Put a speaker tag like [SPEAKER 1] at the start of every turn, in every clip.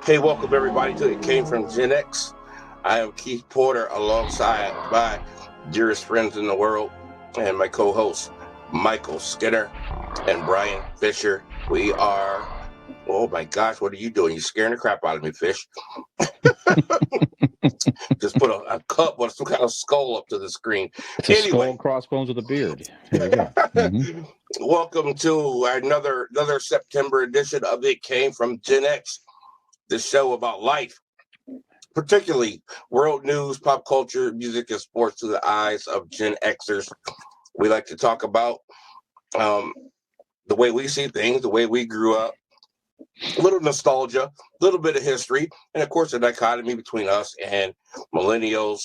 [SPEAKER 1] Hey, welcome everybody to It Came From GenX. I am Keith Porter alongside my dearest friends in the world and my co-hosts, Michael Skinner and Brian Fisher. We are, oh my gosh, what are you doing? You're scaring the crap out of me, Fish. Just put a cup with some kind of skull up to the screen.
[SPEAKER 2] It's a skull and crossbones with a beard. There you go.
[SPEAKER 1] Mm-hmm. Welcome to another September edition of It Came From GenX, the show about life, particularly world news, pop culture, music, and sports through the eyes of Gen Xers. We like to talk about the way we see things, the way we grew up, a little nostalgia, a little bit of history, and of course, the dichotomy between us and millennials,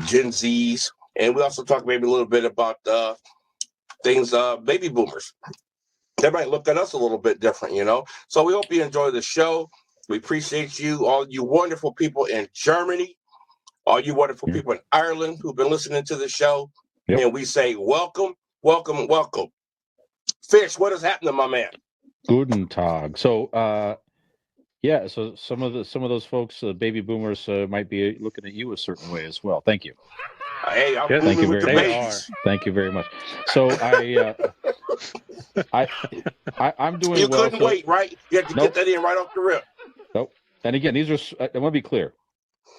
[SPEAKER 1] Gen Zs, and we also talk maybe a little bit about things, baby boomers. They might look at us a little bit different, you know. So we hope you enjoy the show. We appreciate you, all you wonderful people in Germany, all you wonderful people in Ireland who've been listening to the show. Yep. And we say welcome, welcome, welcome. Fish, what is happening, my man?
[SPEAKER 2] Guten Tag. So, so some of those folks, baby boomers, might be looking at you a certain way as well. Thank you.
[SPEAKER 1] Hey, I'm booming with the babies.
[SPEAKER 2] Thank you very much. So I'm doing
[SPEAKER 1] you
[SPEAKER 2] well.
[SPEAKER 1] You couldn't wait, right? You had to get that in right off the rip.
[SPEAKER 2] Nope. And again, these are, I want to be clear,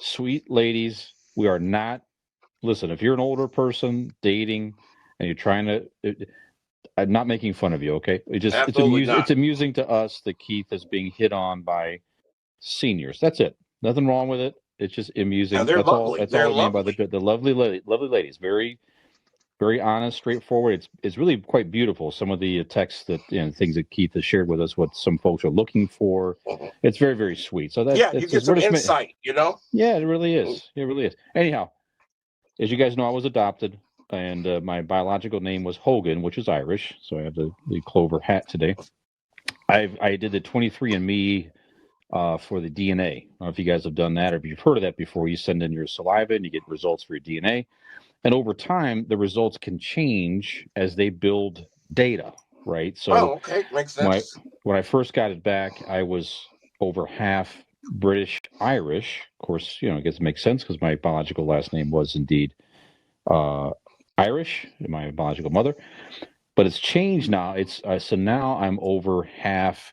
[SPEAKER 2] sweet ladies. We are not, listen, if you're an older person dating and you're trying to, I'm not making fun of you, okay? It's amusing to us that Keith is being hit on by seniors. That's it. Nothing wrong with it. It's just amusing.
[SPEAKER 1] Now, that's lovely.
[SPEAKER 2] All I mean by the lovely ladies. Very, very honest, straightforward. It's really quite beautiful. Some of the texts that things that Keith has shared with us, what some folks are looking for. It's very, very sweet. So that
[SPEAKER 1] you get some insight, you know.
[SPEAKER 2] Yeah, it really is. It really is. Anyhow, as you guys know, I was adopted, and my biological name was Hogan, which is Irish. So I have the clover hat today. I did the 23andMe. For the DNA. I don't know if you guys have done that or if you've heard of that before. You send in your saliva and you get results for your DNA. And over time, the results can change as they build data, right? So,
[SPEAKER 1] okay. Makes sense.
[SPEAKER 2] When I first got it back, I was over half British Irish. Of course, I guess it makes sense because my biological last name was indeed Irish, my biological mother. But it's changed now. So now I'm over half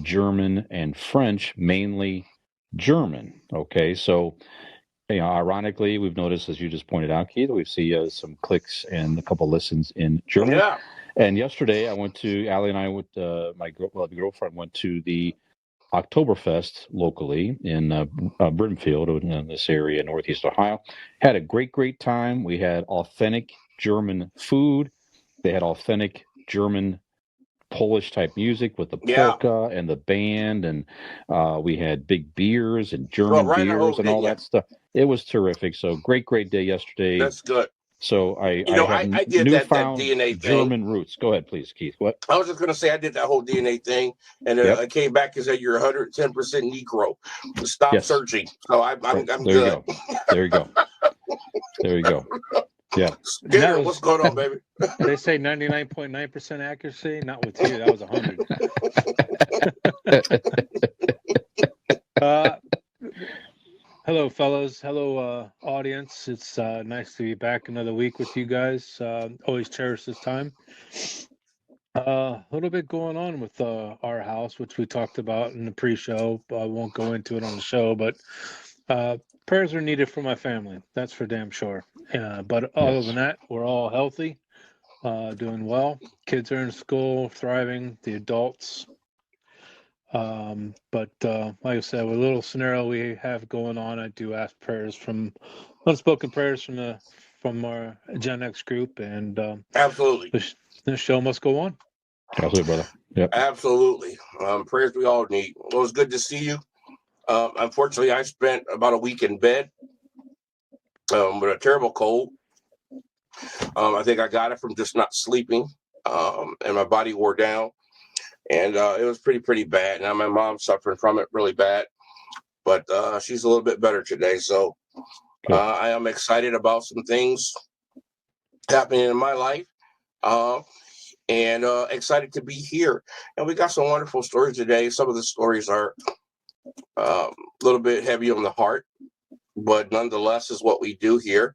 [SPEAKER 2] German and French, mainly German. Okay, so ironically, we've noticed, as you just pointed out, Keith, we see some clicks and a couple listens in German.
[SPEAKER 1] Yeah.
[SPEAKER 2] And yesterday, Allie and I went. My girlfriend went to the Oktoberfest locally in Brimfield, in this area, Northeast Ohio. Had a great time. We had authentic German food. They had authentic German Polish type music with the polka and the band, and we had big beers and German beers and all that stuff. It was terrific. So great day yesterday.
[SPEAKER 1] That's good.
[SPEAKER 2] So I did newfound that DNA German thing. Roots. Go ahead, please, Keith. What?
[SPEAKER 1] I was just going to say I did that whole DNA thing, and I came back and said you're 110% Negro. Stop searching. So I'm good.
[SPEAKER 2] There you go. There you go. Yeah.
[SPEAKER 1] Skinner, what's going on, baby?
[SPEAKER 3] They say 99.9% accuracy. Not with you. That was 100. Hello, fellas. Hello, audience. It's nice to be back another week with you guys. Always cherish this time. A little bit going on with our house, which we talked about in the pre-show. I won't go into it on the show, but prayers are needed for my family. That's for damn sure. But other than that, we're all healthy, doing well. Kids are in school, thriving. The adults. But like I said, with a little scenario we have going on, I do ask prayers unspoken prayers from our Gen X group, and
[SPEAKER 1] absolutely,
[SPEAKER 3] the show must go on.
[SPEAKER 2] Absolutely, brother. Yep.
[SPEAKER 1] Absolutely. Prayers we all need. Well, it was good to see you. Unfortunately, I spent about a week in bed with a terrible cold. I think I got it from just not sleeping, and my body wore down, and it was pretty bad. Now my mom's suffering from it really bad, but she's a little bit better today. So I am excited about some things happening in my life. and excited to be here. And we got some wonderful stories today. Some of the stories are a little bit heavy on the heart, but nonetheless is what we do here.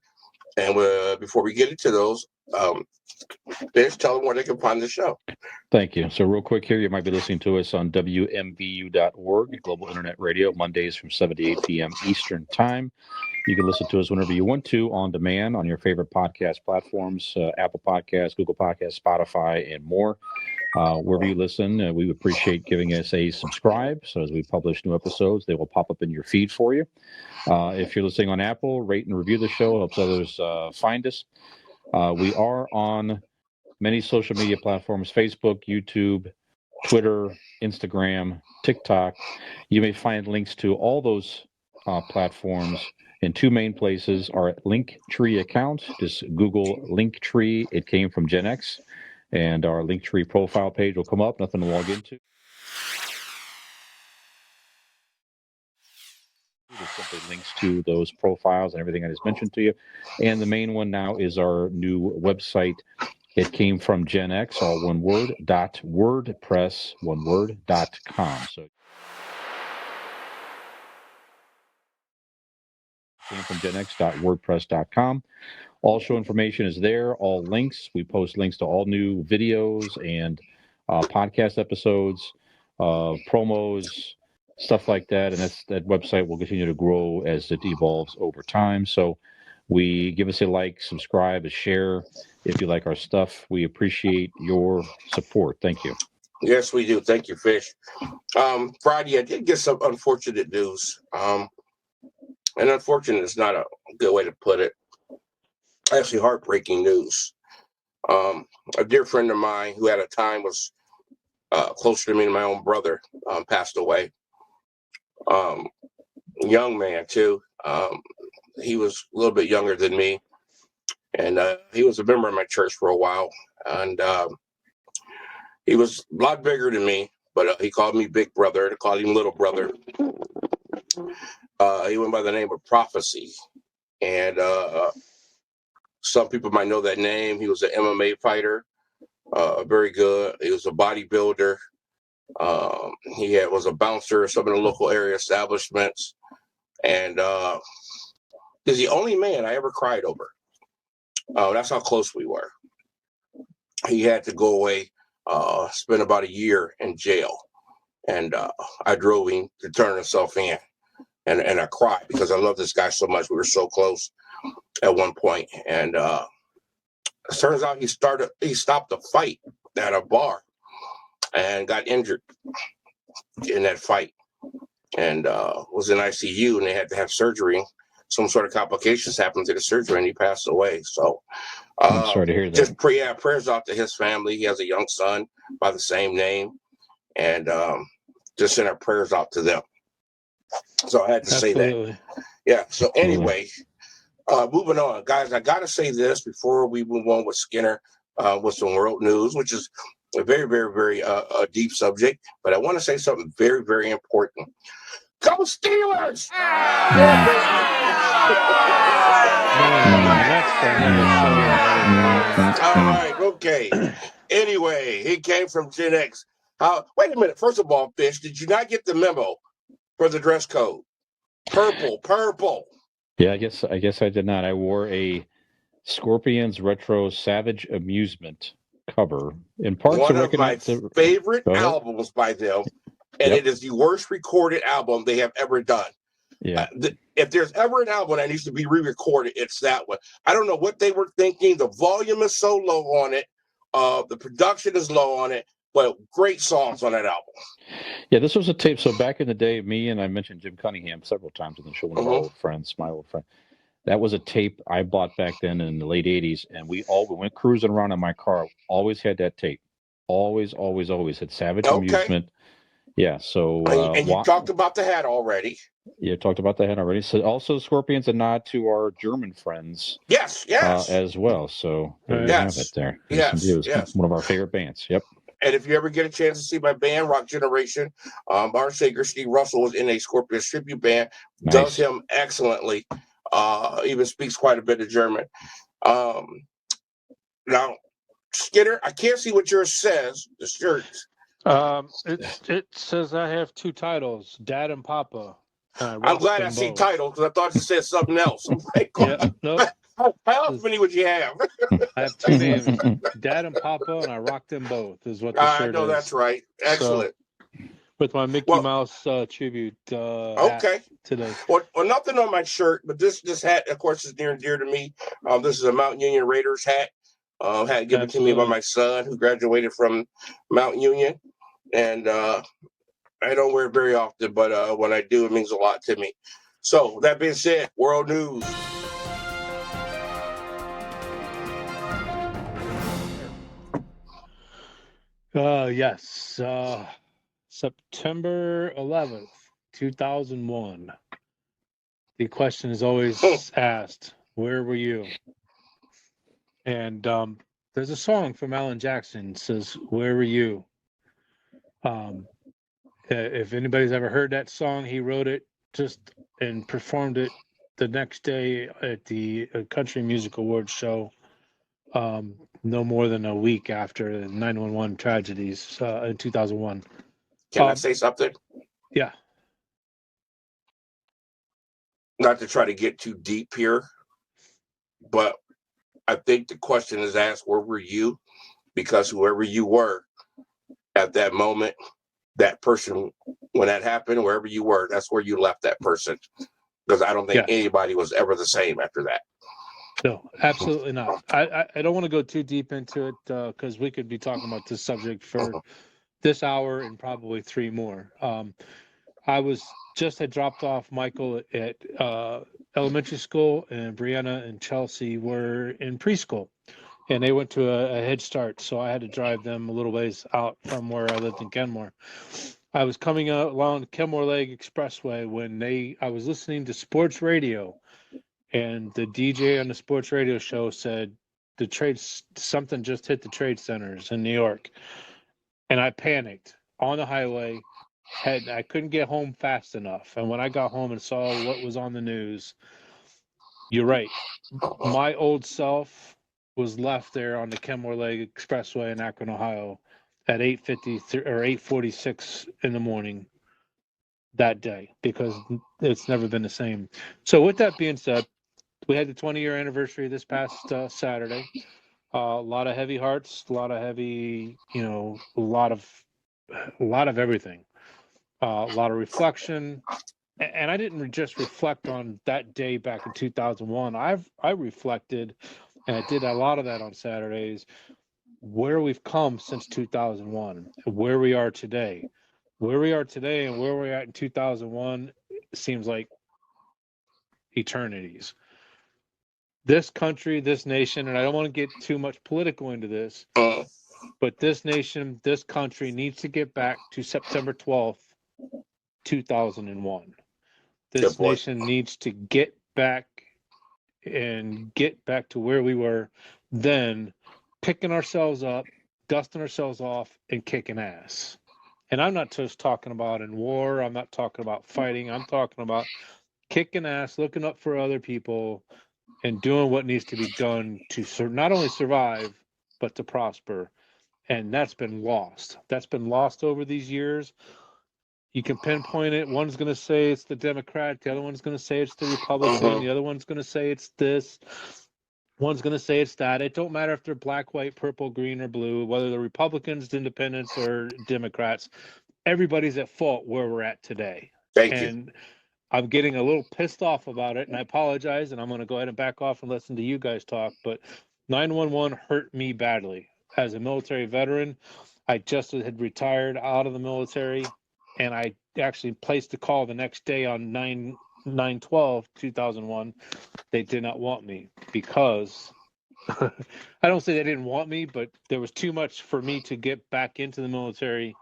[SPEAKER 1] And before we get into those, Fish, tell them where they can find the show.
[SPEAKER 2] Thank you. So real quick here, you might be listening to us on WMVU.org, Global Internet Radio, Mondays from 7 to 8 p.m. Eastern Time. You can listen to us whenever you want to on demand on your favorite podcast platforms, Apple Podcasts, Google Podcasts, Spotify, and more. Wherever you listen, we appreciate giving us a subscribe. So as we publish new episodes, they will pop up in your feed for you. If you're listening on Apple, rate and review the show. Helps others find us. We are on many social media platforms: Facebook, YouTube, Twitter, Instagram, TikTok. You may find links to all those platforms in two main places. Our Linktree account, just Google Linktree, It Came From GenX, and our Linktree profile page will come up, nothing to log into. Just simply links to those profiles and everything I just mentioned to you. And the main one now is our new website. It came from GenX, all one word, .wordpress, one word, .com. So came from GenX.wordpress.com. All show information is there, all links. We post links to all new videos and podcast episodes, promos, stuff like that. And that website will continue to grow as it evolves over time. So we give us a like, subscribe, a share if you like our stuff. We appreciate your support. Thank you.
[SPEAKER 1] Yes, we do. Thank you, Fish. Friday, I did get some unfortunate news. And unfortunate is not a good way to put it. Actually, heartbreaking news. A dear friend of mine who at a time was closer to me than my own brother passed away. Young man, too. He was a little bit younger than me. And he was a member of my church for a while. And he was a lot bigger than me, but he called me big brother. I called him little brother. He went by the name of Prophecy. And some people might know that name. He was an MMA fighter, very good. He was a bodybuilder. He was a bouncer at some of the local area establishments. And he's the only man I ever cried over. That's how close we were. He had to go away, spend about a year in jail. And I drove him to turn himself in. And I cried because I love this guy so much. We were so close at one point. And it turns out he stopped a fight at a bar and got injured in that fight. And was in ICU, and they had to have surgery. Some sort of complications happened to the surgery, and he passed away. So
[SPEAKER 2] I'm sorry to hear that.
[SPEAKER 1] Just prayers out to his family. He has a young son by the same name, and just send our prayers out to them. So I had to say that. Yeah. So anyway, moving on, guys. I got to say this before we move on with Skinner with some world news, which is a very, very, very deep subject. But I want to say something very, very important. Go Steelers! All right, okay. Anyway, he came from Gen X. Wait a minute. First of all, Fish, did you not get the memo for the dress code? Purple.
[SPEAKER 2] Yeah, I guess I did not. I wore a Scorpions Retro Savage Amusement cover in part
[SPEAKER 1] one
[SPEAKER 2] to
[SPEAKER 1] of my favorite albums by them, and it is the worst recorded album they have ever done.
[SPEAKER 2] Yeah.
[SPEAKER 1] If there's ever an album that needs to be re-recorded, it's that one. I don't know what they were thinking. The volume is so low on it. The production is low on it, but great songs on that album.
[SPEAKER 2] Yeah, this was a tape. So back in the day, me and I mentioned Jim Cunningham several times on the show, one of our old friends, my old friend. That was a tape I bought back then in the late 80s, and we went cruising around in my car. Always had that tape. Always had Savage Amusement. Yeah, so...
[SPEAKER 1] and you talked about the hat already.
[SPEAKER 2] Yeah, talked about the hat already. So also Scorpions, a nod to our German friends.
[SPEAKER 1] Yes.
[SPEAKER 2] As well. So there you have it there. Yes. One of our favorite bands. Yep.
[SPEAKER 1] And if you ever get a chance to see my band, Rock Generation, our singer, Steve Russell, was in a Scorpions tribute band. Nice. Does him excellently. Even speaks quite a bit of German. Now, Skinner, I can't see what yours says. The shirt.
[SPEAKER 3] It says I have two titles, Dad and Papa. And I
[SPEAKER 1] I'm
[SPEAKER 3] rock
[SPEAKER 1] glad I
[SPEAKER 3] them
[SPEAKER 1] see
[SPEAKER 3] both.
[SPEAKER 1] title because I thought you said something else. I'm like,
[SPEAKER 3] Yeah, nope.
[SPEAKER 1] how many would you have?
[SPEAKER 3] I have two names, Dad and Papa, and I rock them both. Is what the
[SPEAKER 1] I
[SPEAKER 3] shirt
[SPEAKER 1] know
[SPEAKER 3] is.
[SPEAKER 1] that's right. Excellent.
[SPEAKER 3] So, with my Mickey
[SPEAKER 1] Well,
[SPEAKER 3] Mouse tribute hat
[SPEAKER 1] okay.
[SPEAKER 3] today.
[SPEAKER 1] Well, nothing on my shirt, but this hat, of course, is near and dear to me. This is a Mount Union Raiders hat. Had given to me by my son who graduated from Mount Union, and I don't wear it very often, but when I do, it means a lot to me. So that being said, world news.
[SPEAKER 3] Yes. September 11th, 2001. The question is always asked, where were you? And there's a song from Alan Jackson that says, where were you? If anybody's ever heard that song, he wrote it just and performed it the next day at the Country Music Awards show, no more than a week after the 911 tragedies in 2001.
[SPEAKER 1] Can I say something?
[SPEAKER 3] Yeah.
[SPEAKER 1] Not to try to get too deep here, but I think the question is asked, where were you? Because whoever you were at that moment, that person, when that happened, wherever you were, that's where you left that person. Because I don't think anybody was ever the same after that.
[SPEAKER 3] No, absolutely not. I don't want to go too deep into it because we could be talking about this subject for this hour and probably three more. I had dropped off Michael at elementary school, and Brianna and Chelsea were in preschool, and they went to a Head Start, so I had to drive them a little ways out from where I lived in Kenmore. I was coming out along the Kenmore Lake Expressway when I was listening to sports radio, and the DJ on the sports radio show said something just hit the trade centers in New York, and I panicked on the highway. I couldn't get home fast enough, and when I got home and saw what was on the news, you're right. My old self was left there on the Kenmore Lake Expressway in Akron, Ohio, at 8:50 or 8:46 in the morning that day, because it's never been the same. So, with that being said, we had the 20-year anniversary this past Saturday. A lot of heavy hearts, a lot of heavy, a lot of everything. A lot of reflection, and I didn't just reflect on that day back in 2001. I reflected, and I did a lot of that on Saturdays, where we've come since 2001, where we are today. Where we are today and where we're at in 2001 seems like eternities. This country, this nation, and I don't want to get too much political into this, but this nation, this country needs to get back to September 12th, 2001. This nation needs to get back to where we were then, picking ourselves up, dusting ourselves off, and kicking ass. And I'm not just talking about in war. I'm not talking about fighting. I'm talking about kicking ass, looking up for other people, and doing what needs to be done to not only survive, but to prosper. And that's been lost. That's been lost over these years. You can pinpoint it. One's going to say it's the Democrat. The other one's going to say it's the Republican. The other one's going to say it's this. One's going to say it's that. It don't matter if they're black, white, purple, green, or blue, whether they're Republicans, independents, or Democrats. Everybody's at fault where we're at today.
[SPEAKER 1] Thank you.
[SPEAKER 3] I'm getting a little pissed off about it, and I apologize, and I'm going to go ahead and back off and listen to you guys talk, but 911 hurt me badly. As a military veteran, I just had retired out of the military, and I actually placed a call the next day on 9/12/2001. They did not want me because I don't say they didn't want me, but there was too much for me to get back into the military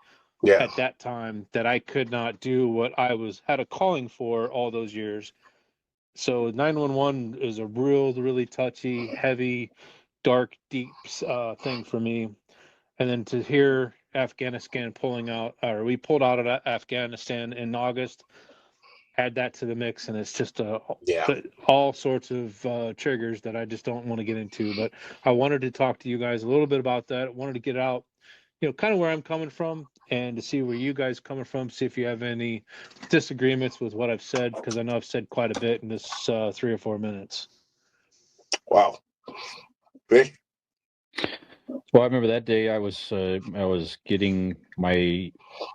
[SPEAKER 3] at that time that I could not do what I had a calling for all those years. So 911 is a really touchy, heavy, dark, deep thing for me. And then to hear Afghanistan we pulled out of Afghanistan in August, add that to the mix, and it's just
[SPEAKER 1] Yeah.
[SPEAKER 3] all sorts of triggers that I just don't want to get into. But I wanted to talk to you guys a little bit about that. I wanted to get out, kind of where I'm coming from, and to see where you guys coming from. See if you have any disagreements with what I've said, because I know I've said quite a bit in this 3 or 4 minutes.
[SPEAKER 1] Wow. Fish?
[SPEAKER 2] Well, I remember that day I was getting my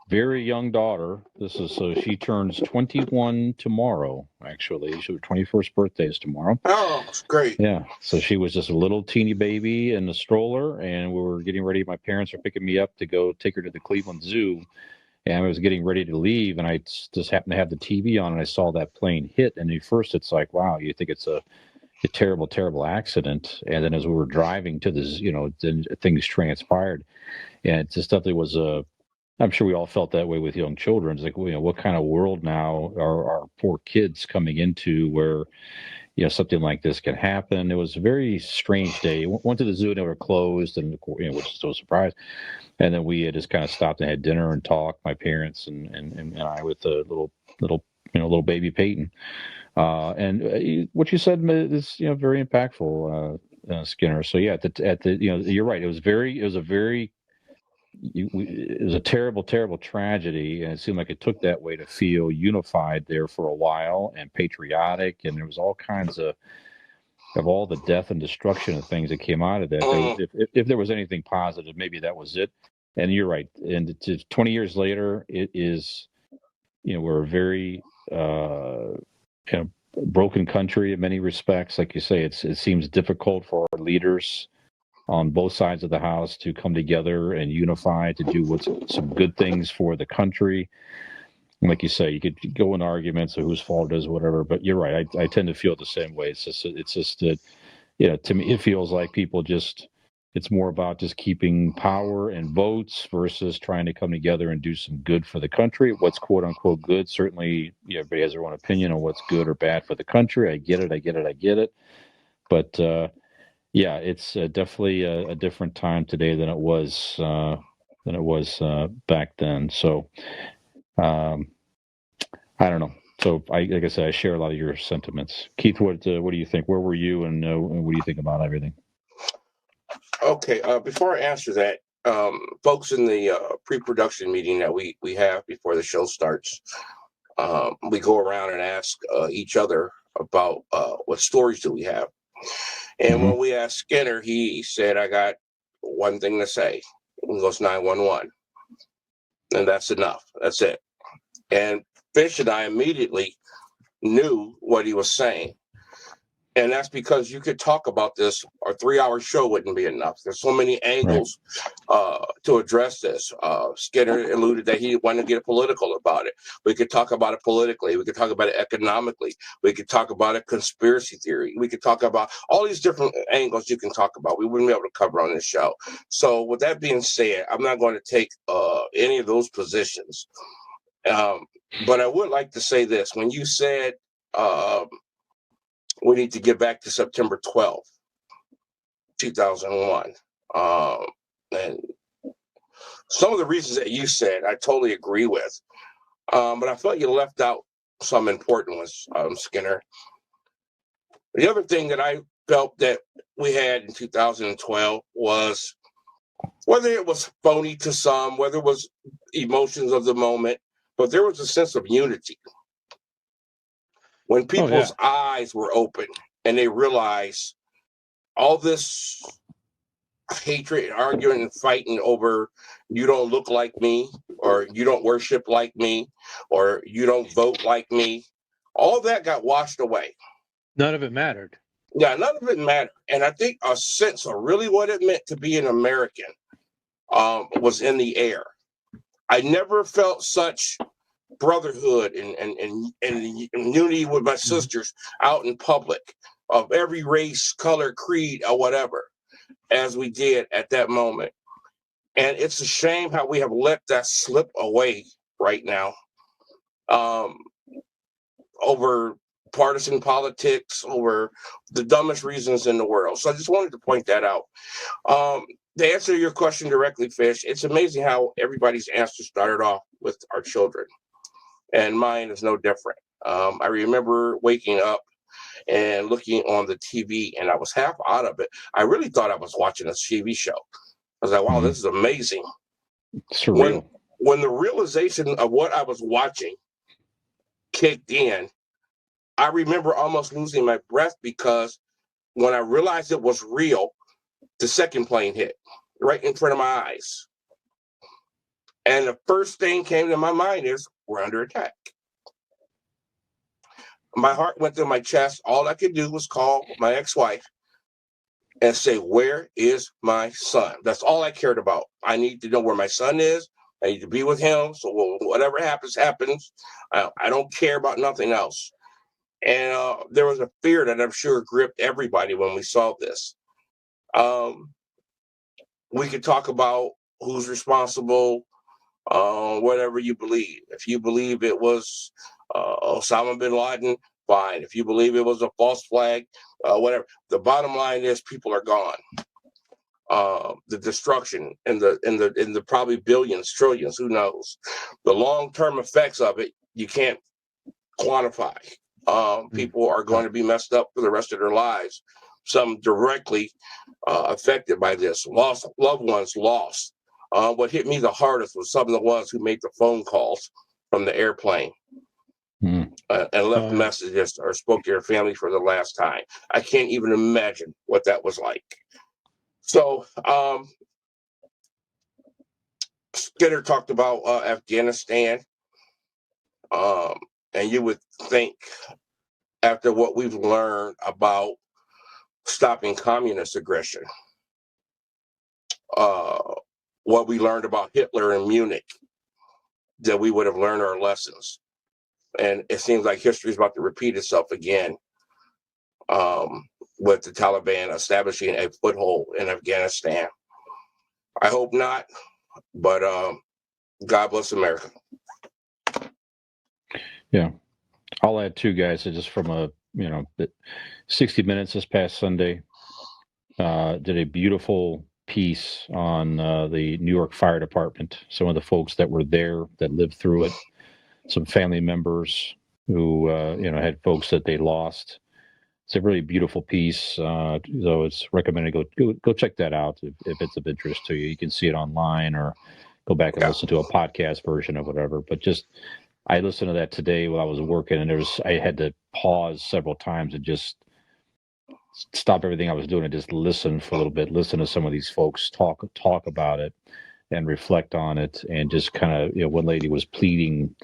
[SPEAKER 2] very young daughter. This is so she turns 21 tomorrow. Actually, her 21st birthday is tomorrow.
[SPEAKER 1] Oh, it's great.
[SPEAKER 2] Yeah, so she was just a little teeny baby in a stroller, and we were getting ready. My parents were picking me up to go take her to the Cleveland Zoo, and I was getting ready to leave, and I just happened to have the TV on, and I saw that plane hit. And at first, it's like, wow, you think it's a terrible, terrible accident. And then as we were driving to this, then things transpired. And it just definitely was I'm sure we all felt that way with young children. It's like, what kind of world now are our poor kids coming into where, something like this can happen? It was a very strange day. Went to the zoo and they were closed, and, which is so surprised. And then we had just kind of stopped and had dinner and talked, my parents and I, with the little baby Peyton. And what you said is very impactful, Skinner. So yeah, at the you're right. It was a terrible, terrible tragedy, and it seemed like it took that way to feel unified there for a while and patriotic, and there was all kinds of all the death and destruction of things that came out of that. If there was anything positive, maybe that was it. And you're right. And it's 20 years later, it is, we're a very broken country in many respects. Like you say, it seems difficult for our leaders on both sides of the house to come together and unify to do some good things for the country. And like you say, you could go in arguments of whose fault it is, whatever. But you're right. I tend to feel the same way. It's just that, to me, it feels like people it's more about just keeping power and votes versus trying to come together and do some good for the country. What's quote unquote good? Certainly, everybody has their own opinion on what's good or bad for the country. I get it. But yeah, it's definitely a different time today than it was back then. So I don't know. So like I said, I share a lot of your sentiments. Keith, what do you think? Where were you, and what do you think about everything?
[SPEAKER 1] Okay, before I answer that, folks, in the pre-production meeting that we have before the show starts, we go around and ask each other about what stories do we have. And when we asked Skinner, he said, I got one thing to say. He goes 911. And that's enough. That's it. And Fish and I immediately knew what he was saying. And that's because you could talk about this, our 3-hour show wouldn't be enough. There's so many angles to address this. Skinner alluded that he wanted to get political about it. We could talk about it politically. We could talk about it economically. We could talk about a conspiracy theory. We could talk about all these different angles you can talk about. We wouldn't be able to cover on this show. So with that being said, I'm not going to take any of those positions. But I would like to say this. When you said we need to get back to September 12th, 2001. And some of the reasons that you said, I totally agree with. But I felt you left out some important ones, Skinner. The other thing that I felt that we had in 2012 was, whether it was phony to some, whether it was emotions of the moment, but there was a sense of unity. When people's eyes were open and they realized all this hatred and arguing and fighting over you don't look like me, or you don't worship like me, or you don't vote like me, all that got washed away.
[SPEAKER 3] None of it mattered.
[SPEAKER 1] Yeah, none of it mattered. And I think a sense of really what it meant to be an American was in the air. I never felt such brotherhood and unity with my sisters out in public, of every race, color, creed, or whatever, as we did at that moment. And it's a shame how we have let that slip away right now, over partisan politics, over the dumbest reasons in the world. So I just wanted to point that out. To answer your question directly, Fish, it's amazing how everybody's answer started off with our children. And mine is no different. I remember waking up and looking on the TV, and I was half out of it. I really thought I was watching a TV show. I was like, wow, this is amazing.
[SPEAKER 2] Surreal.
[SPEAKER 1] When the realization of what I was watching kicked in, I remember almost losing my breath, because when I realized it was real, the second plane hit right in front of my eyes. And the first thing came to my mind is, we're under attack. My heart went to my chest. All I could do was call my ex-wife and say, where is my son? That's all I cared about. I need to know where my son is. I need to be with him. So whatever happens, happens. I don't care about nothing else. And there was a fear that I'm sure gripped everybody when we saw this. We could talk about who's responsible, whatever you believe. If you believe it was Osama bin Laden, fine. If you believe it was a false flag, whatever. The bottom line is people are gone. The destruction in the probably billions, trillions, who knows? The long-term effects of it, you can't quantify. People are going to be messed up for the rest of their lives. Some directly affected by this. Lost loved ones, lost. What hit me the hardest was some of the ones who made the phone calls from the airplane and left messages or spoke to their family for the last time. I can't even imagine what that was like. So Skinner talked about Afghanistan, and you would think, after what we've learned about stopping communist aggression, what we learned about Hitler in Munich, that we would have learned our lessons. And it seems like history is about to repeat itself again, with the Taliban establishing a foothold in Afghanistan. I hope not, but God bless America.
[SPEAKER 2] Yeah. I'll add too, guys, just from 60 Minutes this past Sunday, did a beautiful piece on the New York Fire Department. Some of the folks that were there that lived through it, some family members who had folks that they lost. It's a really beautiful piece. So it's recommended go check that out if it's of interest to you. You can see it online or go back and listen to a podcast version of whatever. But just I listened to that today while I was working, and I had to pause several times and just stop everything I was doing and just listen for a little bit, listen to some of these folks talk about it and reflect on it, and just kind of, one lady was pleading,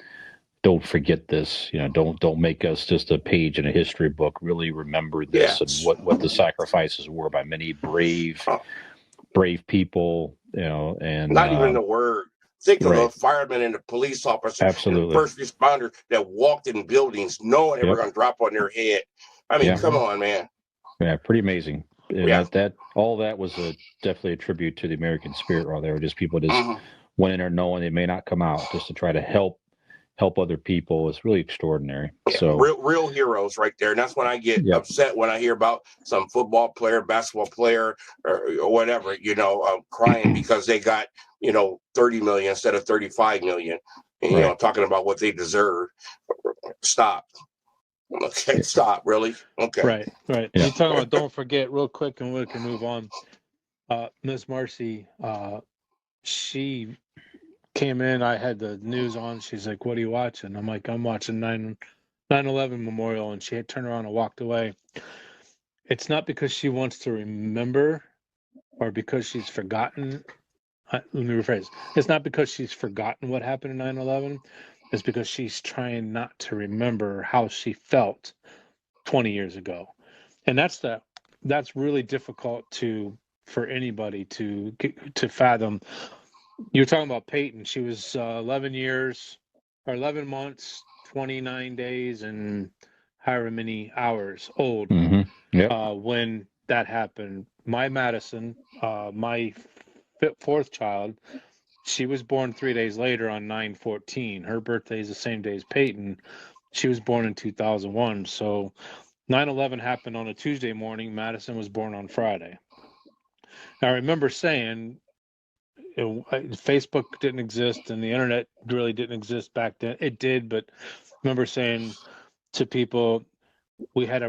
[SPEAKER 2] don't forget this, don't make us just a page in a history book. Really remember this, and what the sacrifices were by many brave people, and
[SPEAKER 1] not even the word. Think of the
[SPEAKER 2] right.
[SPEAKER 1] firemen and the police officers,
[SPEAKER 2] Absolutely.
[SPEAKER 1] and the first responders that walked in buildings knowing they were going to drop on their head. I mean, come on, man.
[SPEAKER 2] Yeah, pretty amazing. And
[SPEAKER 1] Yeah.
[SPEAKER 2] that all that was definitely a tribute to the American spirit. While they were just people just went in there knowing they may not come out, just to try to help other people. It's really extraordinary.
[SPEAKER 1] Yeah,
[SPEAKER 2] so
[SPEAKER 1] real heroes right there. And that's when I get upset when I hear about some football player, basketball player, or whatever, crying because they got 30 million instead of 35 million, and talking about what they deserve. Stop. Okay, stop. Really? Okay.
[SPEAKER 3] Right.
[SPEAKER 2] Yeah.
[SPEAKER 3] You're talking about don't forget real quick, and we can move on. Miss Marcy, she came in. I had the news on. She's like, "What are you watching?" I'm like, "I'm watching 9/11 Memorial," and she had turned around and walked away. It's not because she wants to remember or because she's forgotten. Let me rephrase. It's not because she's forgotten what happened in 9/11. It's because she's trying not to remember how she felt 20 years ago. And that's really difficult for anybody to fathom. You're talking about Peyton. She was 11 years or 11 months, 29 days, and however many hours old when that happened. My Madison, my fourth child, she was born 3 days later on 9/14. Her birthday is the same day as Peyton. She was born in 2001. So 9/11 happened on a Tuesday morning. Madison was born on Friday. I remember saying, Facebook didn't exist and the internet really didn't exist back then. It did, but I remember saying to people, we had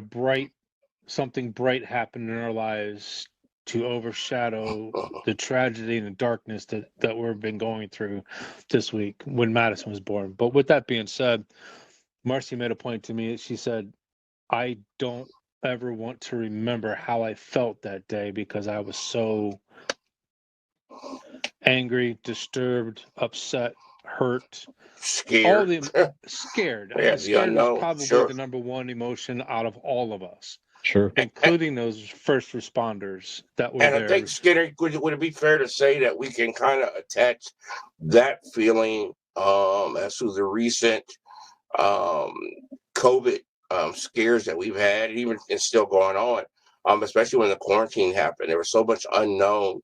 [SPEAKER 3] something bright happen in our lives to overshadow the tragedy and the darkness that we've been going through this week when Madison was born. But with that being said, Marcy made a point to me. She said, I don't ever want to remember how I felt that day because I was so angry, disturbed, upset, hurt, all
[SPEAKER 1] Scared.
[SPEAKER 3] the scared. I
[SPEAKER 1] Yeah,
[SPEAKER 3] mean,
[SPEAKER 1] the
[SPEAKER 3] scared was
[SPEAKER 1] unknown.
[SPEAKER 3] probably
[SPEAKER 1] Sure.
[SPEAKER 3] the number one emotion out of all of us,
[SPEAKER 2] Sure.
[SPEAKER 3] including those first responders that were
[SPEAKER 1] And I think,
[SPEAKER 3] there.
[SPEAKER 1] Skinner, would it be fair to say that we can kind of attach that feeling as to the recent um, COVID scares that we've had, even it's still going on, especially when the quarantine happened. There was so much unknown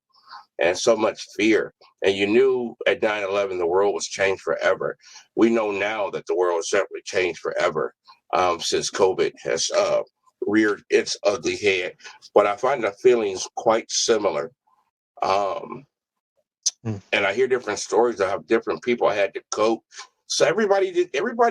[SPEAKER 1] and so much fear. And you knew at 9/11 the world was changed forever. We know now that the world has certainly changed forever since COVID has reared its ugly head. But I find the feelings quite similar. And I hear different stories of how different people had to cope. So everybody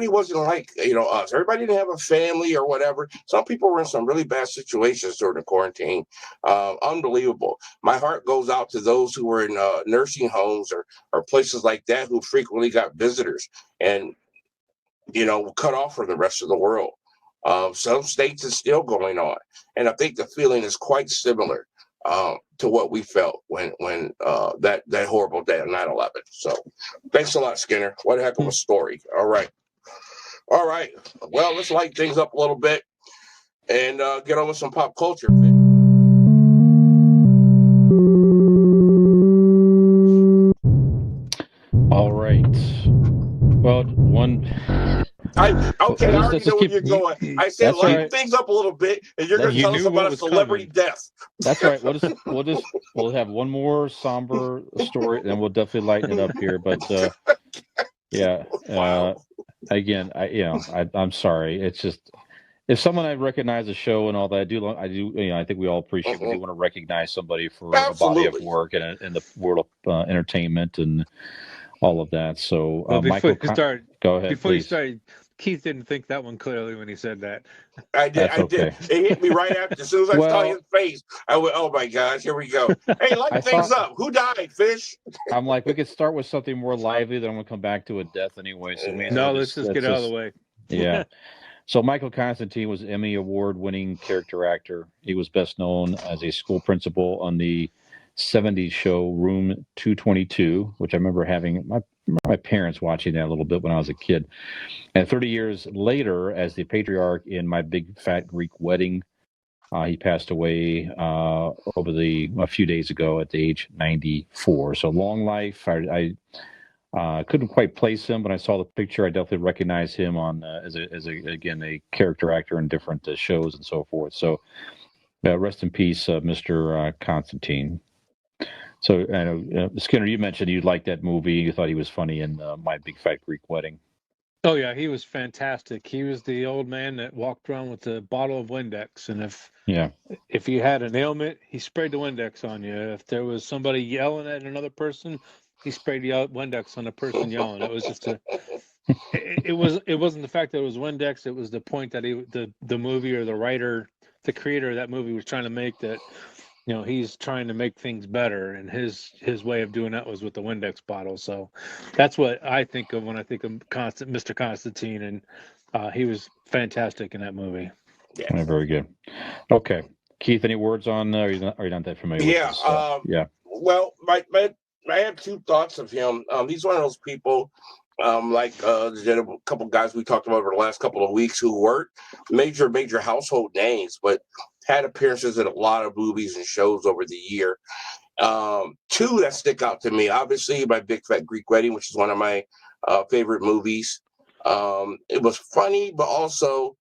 [SPEAKER 1] wasn't like, us. Everybody didn't have a family or whatever. Some people were in some really bad situations during the quarantine. Unbelievable. My heart goes out to those who were in nursing homes or places like that who frequently got visitors and, cut off from the rest of the world. Some states is still going on. And I think the feeling is quite similar to what we felt when that horrible day of 9/11. So thanks a lot, Skinner. What a heck of a story. All right. Well, let's light things up a little bit and get on with some pop culture.
[SPEAKER 2] All right. Well, one.
[SPEAKER 1] I
[SPEAKER 2] Let's
[SPEAKER 1] already
[SPEAKER 2] just
[SPEAKER 1] know where
[SPEAKER 2] keep.
[SPEAKER 1] you're going. I said
[SPEAKER 2] That's all
[SPEAKER 1] lighten
[SPEAKER 2] right.
[SPEAKER 1] things up a little bit, and you're going to
[SPEAKER 3] You
[SPEAKER 1] tell us
[SPEAKER 3] knew what
[SPEAKER 1] about a
[SPEAKER 3] was
[SPEAKER 1] celebrity
[SPEAKER 3] coming.
[SPEAKER 1] death.
[SPEAKER 2] That's right. We'll have one more somber story, and we'll definitely lighten it up here. But yeah,
[SPEAKER 1] Wow.
[SPEAKER 2] again, I'm sorry. It's just if someone I recognize the show and all that, I do. I think we all appreciate. We do want to recognize somebody for a body of
[SPEAKER 1] Absolutely.
[SPEAKER 2] work and in the world of entertainment and all of that. So,
[SPEAKER 3] Well,
[SPEAKER 2] Michael, go ahead,
[SPEAKER 3] before you
[SPEAKER 2] please.
[SPEAKER 3] started, Keith didn't think that one clearly when he said that.
[SPEAKER 1] I did.
[SPEAKER 2] That's
[SPEAKER 1] I did.
[SPEAKER 2] okay.
[SPEAKER 1] It hit me right after. As soon as I saw his
[SPEAKER 2] Well,
[SPEAKER 1] face, I went, "Oh my gosh, here we go." Hey, lighten
[SPEAKER 2] I
[SPEAKER 1] things
[SPEAKER 2] thought
[SPEAKER 1] up. Who died, Fish?
[SPEAKER 2] I'm like we could start with something more lively, then I'm gonna come back to a death anyway. So may as well
[SPEAKER 3] No, let's just get out of the way.
[SPEAKER 2] yeah. So Michael Constantine was Emmy Award-winning character actor. He was best known as a school principal on the '70s show Room 222, which I remember having my parents watching that a little bit when I was a kid. And 30 years later, as the patriarch in My Big Fat Greek Wedding, he passed away a few days ago at the age 94. So long life. I couldn't quite place him, but I saw the picture. I definitely recognize him on as a character actor in different shows and so forth. So rest in peace, Mr. Constantine. So I know Skinner, you mentioned you liked that movie. You thought he was funny in My Big Fat Greek Wedding.
[SPEAKER 3] Oh yeah, he was fantastic. He was the old man that walked around with a bottle of Windex, and if you had an ailment, he sprayed the Windex on you. If there was somebody yelling at another person, he sprayed the Windex on the person yelling. It was just it wasn't the fact that it was Windex. It was the point that the movie or the writer, the creator of that movie was trying to make that. He's trying to make things better, and his way of doing that was with the Windex bottle. So that's what I think of when I think of Mr. Constantine, and he was fantastic in that movie.
[SPEAKER 1] Yeah.
[SPEAKER 2] Very good. Okay, Keith, any words on? Are you not that familiar with this? Yeah.
[SPEAKER 1] Well, I have two thoughts of him. He's one of those people, like a couple guys we talked about over the last couple of weeks who weren't major household names, but had appearances in a lot of movies and shows over the year. Two that stick out to me, obviously, My Big Fat Greek Wedding, which is one of my favorite movies. It was funny, but also,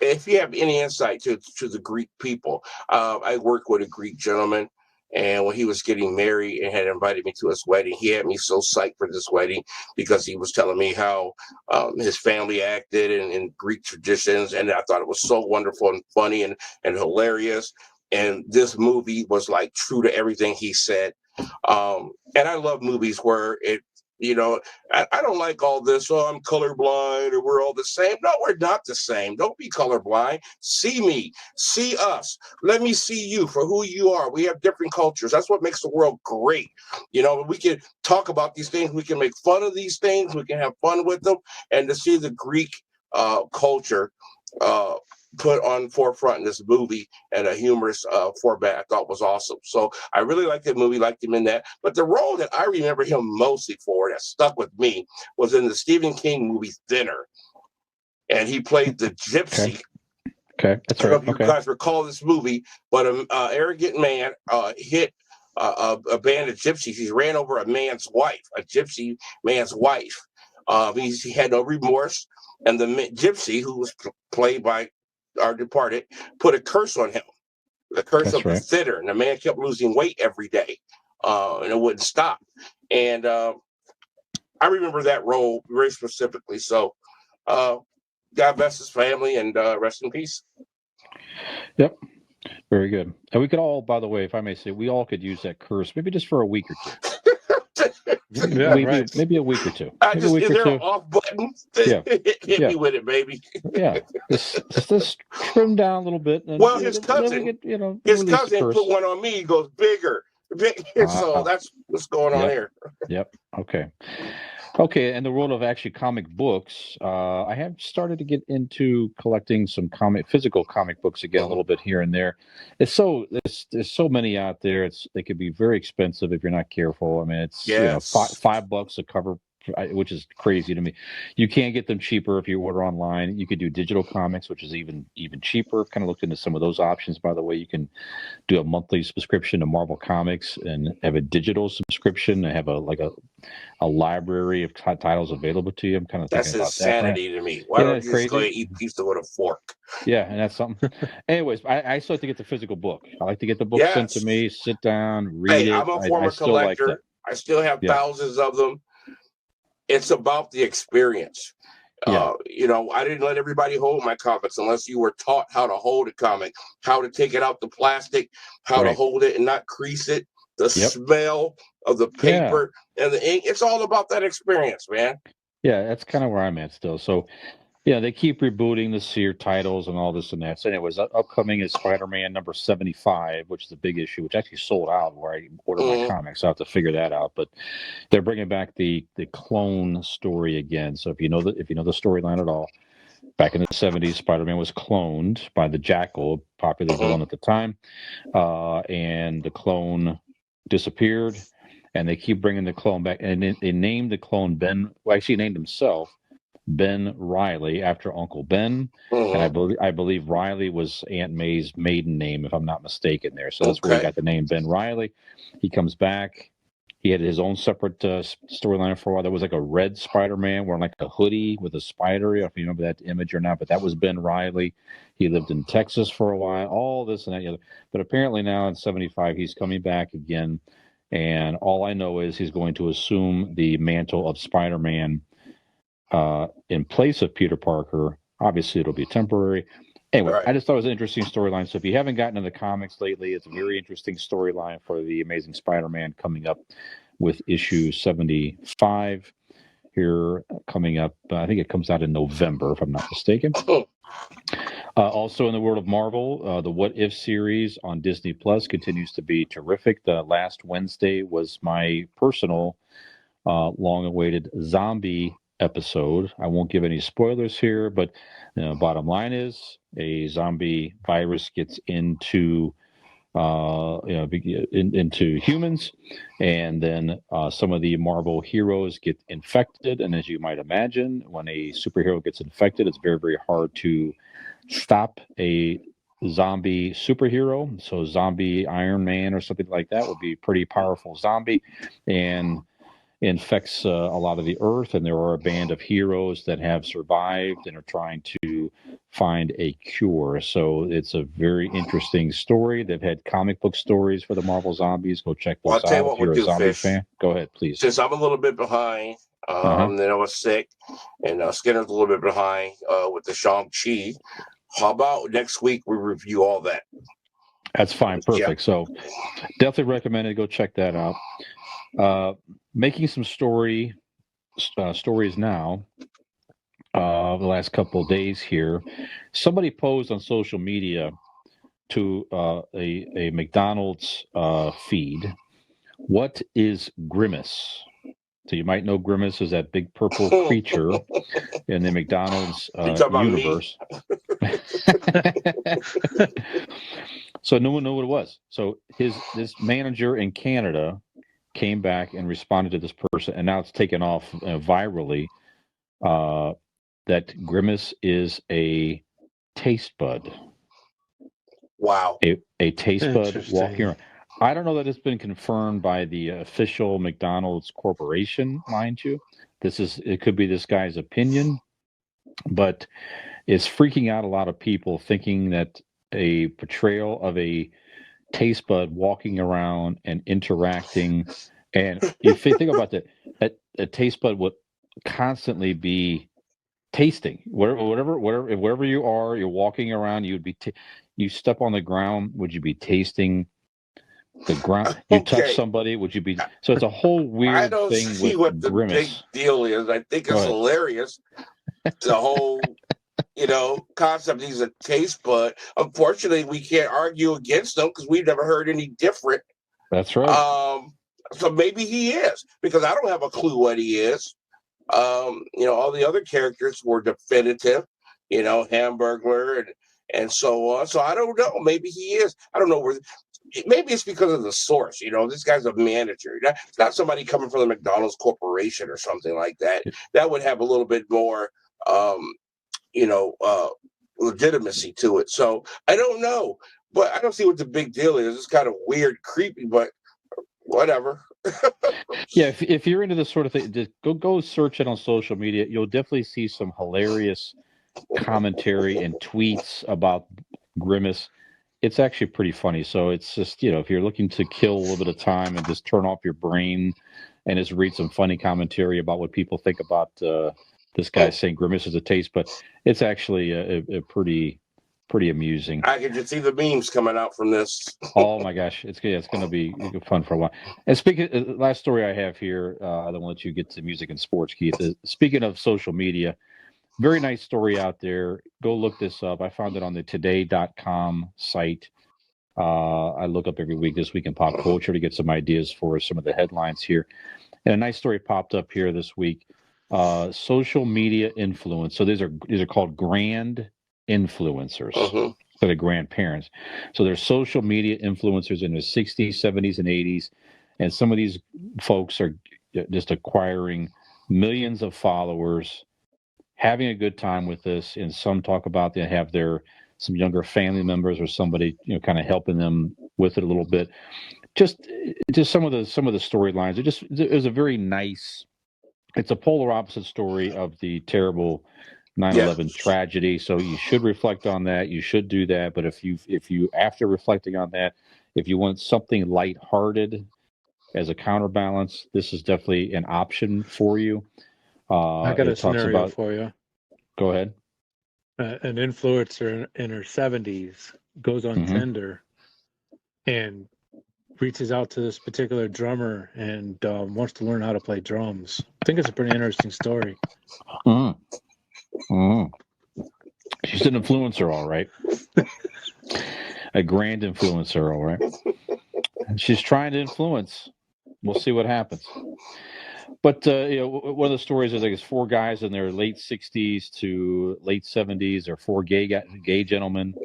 [SPEAKER 1] if you have any insight to the Greek people, I worked with a Greek gentleman, and when he was getting married and had invited me to his wedding, he had me so psyched for this wedding because he was telling me how his family acted in Greek traditions, and I thought it was so wonderful and funny and hilarious. And this movie was like true to everything he said. And I love movies where You know, I don't like all this. Oh, I'm colorblind, or we're all the same. No, we're not the same. Don't be colorblind. See me, see us. Let me see you for who you are. We have different cultures. That's what makes the world great. You know, we can talk about these things. We can make fun of these things. We can have fun with them. And to see the Greek culture put on forefront in this movie and a humorous format, I thought was awesome. So I really liked the movie, liked him in that. But the role that I remember him mostly for, that stuck with me, was in the Stephen King movie Thinner. And he played the gypsy.
[SPEAKER 2] Okay, that's
[SPEAKER 1] I don't
[SPEAKER 2] right.
[SPEAKER 1] know if you
[SPEAKER 2] Okay,
[SPEAKER 1] guys recall this movie, but an arrogant man hit a band of gypsies. He ran over a man's wife, a gypsy man's wife. He had no remorse. And the gypsy, who was played by our departed, put a curse on him, the curse
[SPEAKER 2] that's
[SPEAKER 1] of the
[SPEAKER 2] right.
[SPEAKER 1] thinner. And the man kept losing weight every day, and it wouldn't stop. And I remember that role very specifically. So God bless his family, and rest in peace.
[SPEAKER 2] Yep. Very good. And we could all, by the way, if I may say, we all could use that curse maybe just for a week or two.
[SPEAKER 3] Yeah, right.
[SPEAKER 2] Maybe a week or two.
[SPEAKER 1] I
[SPEAKER 2] Maybe a
[SPEAKER 1] just,
[SPEAKER 2] week
[SPEAKER 1] is
[SPEAKER 2] or
[SPEAKER 1] there an
[SPEAKER 2] two.
[SPEAKER 1] off button?
[SPEAKER 2] Yeah.
[SPEAKER 1] Hit
[SPEAKER 2] Yeah.
[SPEAKER 1] me with it, baby.
[SPEAKER 2] Yeah. Just trim down a little bit, and
[SPEAKER 1] Well,
[SPEAKER 2] then we could,
[SPEAKER 1] his
[SPEAKER 2] release the
[SPEAKER 1] cousin
[SPEAKER 2] curse.
[SPEAKER 1] put one on me. He goes bigger. So that's what's going on
[SPEAKER 2] Yep.
[SPEAKER 1] here.
[SPEAKER 2] Yep. Okay. In the world of actually comic books, I have started to get into collecting some physical comic books again, a little bit here and there. There's so many out there. They could be very expensive if you're not careful. I mean, it's
[SPEAKER 1] Yes.
[SPEAKER 2] $5 a cover, which is crazy to me. You can't get them cheaper if you order online. You could do digital comics, which is even cheaper. Kind of looked into some of those options. By the way, you can do a monthly subscription to Marvel Comics and have a digital subscription. I have a library of titles available to you. I'm kind of
[SPEAKER 1] That's
[SPEAKER 2] thinking about that, Brent.
[SPEAKER 1] insanity to me. Why
[SPEAKER 2] Isn't
[SPEAKER 1] don't
[SPEAKER 2] that
[SPEAKER 1] you just go
[SPEAKER 2] crazy?
[SPEAKER 1] ahead and eat pizza with a fork?
[SPEAKER 2] Yeah, and that's something. Anyways, I still like to get the physical book. I like to get the book sent to
[SPEAKER 1] Yes.
[SPEAKER 2] me, sit down, read
[SPEAKER 1] Hey,
[SPEAKER 2] it.
[SPEAKER 1] I'm a
[SPEAKER 2] I
[SPEAKER 1] former
[SPEAKER 2] still like that.
[SPEAKER 1] collector. I still have
[SPEAKER 2] Yeah,
[SPEAKER 1] thousands of them. It's about the experience.
[SPEAKER 2] yeah,
[SPEAKER 1] I didn't let everybody hold my comics unless you were taught how to hold a comic, how to take it out the plastic, how to
[SPEAKER 2] right.
[SPEAKER 1] hold it and not crease it, the
[SPEAKER 2] Yep.
[SPEAKER 1] smell of the
[SPEAKER 2] Yeah,
[SPEAKER 1] paper and the ink. It's all about that experience, man.
[SPEAKER 2] yeah. That's kind of where I'm at still. So, yeah, they keep rebooting the Seer titles and all this and that. So, anyways, upcoming is Spider-Man number 75, which is a big issue, which actually sold out where I ordered my
[SPEAKER 1] Mm-hmm.
[SPEAKER 2] comics. I have to figure that out. But they're bringing back the clone story again. So if you know the storyline at all, back in the 70s, Spider-Man was cloned by the Jackal, popular
[SPEAKER 1] Mm-hmm.
[SPEAKER 2] villain at the time, and the clone disappeared. And they keep bringing the clone back, and they named the clone Ben. Well, actually, he named himself Ben Riley after Uncle Ben, and
[SPEAKER 1] Mm-hmm.
[SPEAKER 2] I believe Riley was Aunt May's maiden name, if I'm not mistaken. There, so that's where he
[SPEAKER 1] Okay.
[SPEAKER 2] got the name Ben Riley. He comes back. He had his own separate storyline for a while. There was like a red Spider-Man wearing like a hoodie with a spider. I don't know if you remember that image or not, but that was Ben Riley. He lived in Texas for a while. All this and that, other. But apparently now in '75, he's coming back again. And all I know is he's going to assume the mantle of Spider-Man in place of Peter Parker. Obviously, it'll be temporary. Anyway,
[SPEAKER 1] Right.
[SPEAKER 2] I just thought it was an interesting storyline. So if you haven't gotten into the comics lately, it's a very interesting storyline for the Amazing Spider-Man coming up with issue 75 here coming up. I think it comes out in November, if I'm not mistaken. Also, in the world of Marvel, the What If series on Disney Plus continues to be terrific. The last Wednesday was my personal long-awaited zombie episode. I won't give any spoilers here, but bottom line is a zombie virus gets into into humans, and then some of the Marvel heroes get infected. And as you might imagine, when a superhero gets infected, it's very, very hard to stop a zombie superhero. So, zombie Iron Man or something like that would be pretty powerful zombie, and infects a lot of the earth. And there are a band of heroes that have survived and are trying to find a cure. So it's a very interesting story. They've had comic book stories for the Marvel Zombies. Go check
[SPEAKER 1] Well, I'll
[SPEAKER 2] those
[SPEAKER 1] tell you
[SPEAKER 2] out
[SPEAKER 1] what
[SPEAKER 2] if
[SPEAKER 1] we'll
[SPEAKER 2] you're a
[SPEAKER 1] do,
[SPEAKER 2] zombie
[SPEAKER 1] Fish.
[SPEAKER 2] fan. Go ahead, please.
[SPEAKER 1] Since I'm a little bit behind,
[SPEAKER 2] Uh-huh.
[SPEAKER 1] then I was sick, and Skinner's a little bit behind with the Shang-Chi. How about next week we review all that?
[SPEAKER 2] That's fine. Perfect.
[SPEAKER 1] Yeah.
[SPEAKER 2] So definitely recommend it. Go check that out. Making some story stories now. The last couple of days here, somebody posed on social media to a McDonald's feed. What is Grimace? So you might know Grimace is that big purple creature in the McDonald's
[SPEAKER 1] You talking about me?
[SPEAKER 2] universe. So no one knew what it was. So this manager in Canada came back and responded to this person, and now it's taken off virally. That Grimace is a taste bud.
[SPEAKER 1] Wow.
[SPEAKER 2] A taste bud
[SPEAKER 3] Interesting.
[SPEAKER 2] walking around. I don't know that it's been confirmed by the official McDonald's corporation, mind you. It could be this guy's opinion, but it's freaking out a lot of people thinking that a portrayal of a taste bud walking around and interacting. And if you think about that, a taste bud would constantly be tasting wherever you are, you're walking around, you would be you step on the ground, would you be tasting the ground? You touch
[SPEAKER 1] Okay.
[SPEAKER 2] somebody, would you be? So it's a whole
[SPEAKER 1] I
[SPEAKER 2] weird
[SPEAKER 1] don't
[SPEAKER 2] thing
[SPEAKER 1] see
[SPEAKER 2] with
[SPEAKER 1] what the big
[SPEAKER 2] Grimace.
[SPEAKER 1] deal is. I think
[SPEAKER 2] Go
[SPEAKER 1] it's
[SPEAKER 2] ahead.
[SPEAKER 1] hilarious. The whole, concept. He's a taste bud. Unfortunately, we can't argue against him because we've never heard any different.
[SPEAKER 2] That's right.
[SPEAKER 1] So maybe he is, because I don't have a clue what he is. All the other characters were definitive, Hamburglar and so on. So I don't know. Maybe he is. I don't know where. Maybe it's because of the source. This guy's a manager. It's not somebody coming from the McDonald's Corporation or something like that. That would have a little bit more, legitimacy to it. So I don't know, but I don't see what the big deal is. It's kind of weird, creepy, but whatever.
[SPEAKER 2] Yeah, if you're into this sort of thing, just go search it on social media. You'll definitely see some hilarious commentary and tweets about Grimace. It's actually pretty funny. So it's just, if you're looking to kill a little bit of time and just turn off your brain and just read some funny commentary about what people think about this guy saying Grimace is a taste, but it's actually a pretty amusing.
[SPEAKER 1] I can just see the memes coming out from this.
[SPEAKER 2] Oh my gosh, it's going to be fun for a while. And speaking, last story I have here, I don't want you to get to music and sports, Keith. Speaking of social media, very nice story out there. Go look this up. I found it on the today.com site. I look up every week, this week in pop culture, to get some ideas for some of the headlines here. And a nice story popped up here this week. Social media influence. So these are called grand influencers.
[SPEAKER 1] Mhm.
[SPEAKER 2] So the grandparents. So they're social media influencers in their 60s, 70s, and 80s. And some of these folks are just acquiring millions of followers, having a good time with this. And some talk about they have some younger family members or somebody, kind of helping them with it a little bit. Just some of the storylines. It was a very nice. It's a polar opposite story of the terrible 9/11 tragedy. So you should reflect on that. You should do that. But if you after reflecting on that, if you want something lighthearted as a counterbalance, this is definitely an option for you.
[SPEAKER 3] I got a
[SPEAKER 2] It talks
[SPEAKER 3] scenario
[SPEAKER 2] about.
[SPEAKER 3] for you.
[SPEAKER 2] Go ahead.
[SPEAKER 3] An influencer in her 70s goes on
[SPEAKER 2] Mm-hmm.
[SPEAKER 3] Tinder and reaches out to this particular drummer and wants to learn how to play drums. I think it's a pretty interesting story.
[SPEAKER 2] Mm-hmm. Mm-hmm. She's an influencer, all right. A grand influencer, all right. She's trying to influence. We'll see what happens. But one of the stories is, I guess, 4 guys in their late 60s to late 70s, or 4 gay gentlemen,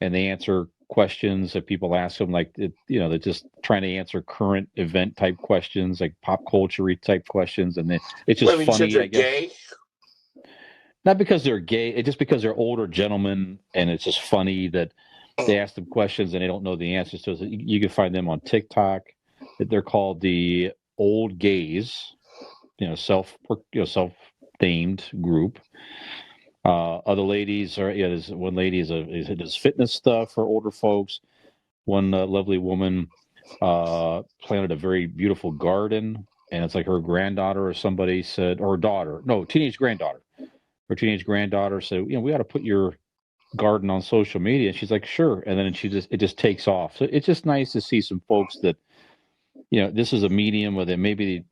[SPEAKER 2] and they answer questions that people ask them, like they're just trying to answer current event type questions, like pop culture type questions, and it's just funny, I guess.
[SPEAKER 1] Gay?
[SPEAKER 2] Not because they're gay, it's just because they're older gentlemen, and it's just funny that they ask them questions and they don't know the answers to. So you can find them on TikTok. They're called the Old Gays, self-named group. Other ladies are, there's one lady does fitness stuff for older folks. One lovely woman planted a very beautiful garden, and it's like her granddaughter or somebody said, or daughter, no, teenage granddaughter. Her teenage granddaughter said, we ought to put your garden on social media. And she's like, sure. And then it just takes off. So it's just nice to see some folks that, this is a medium where they maybe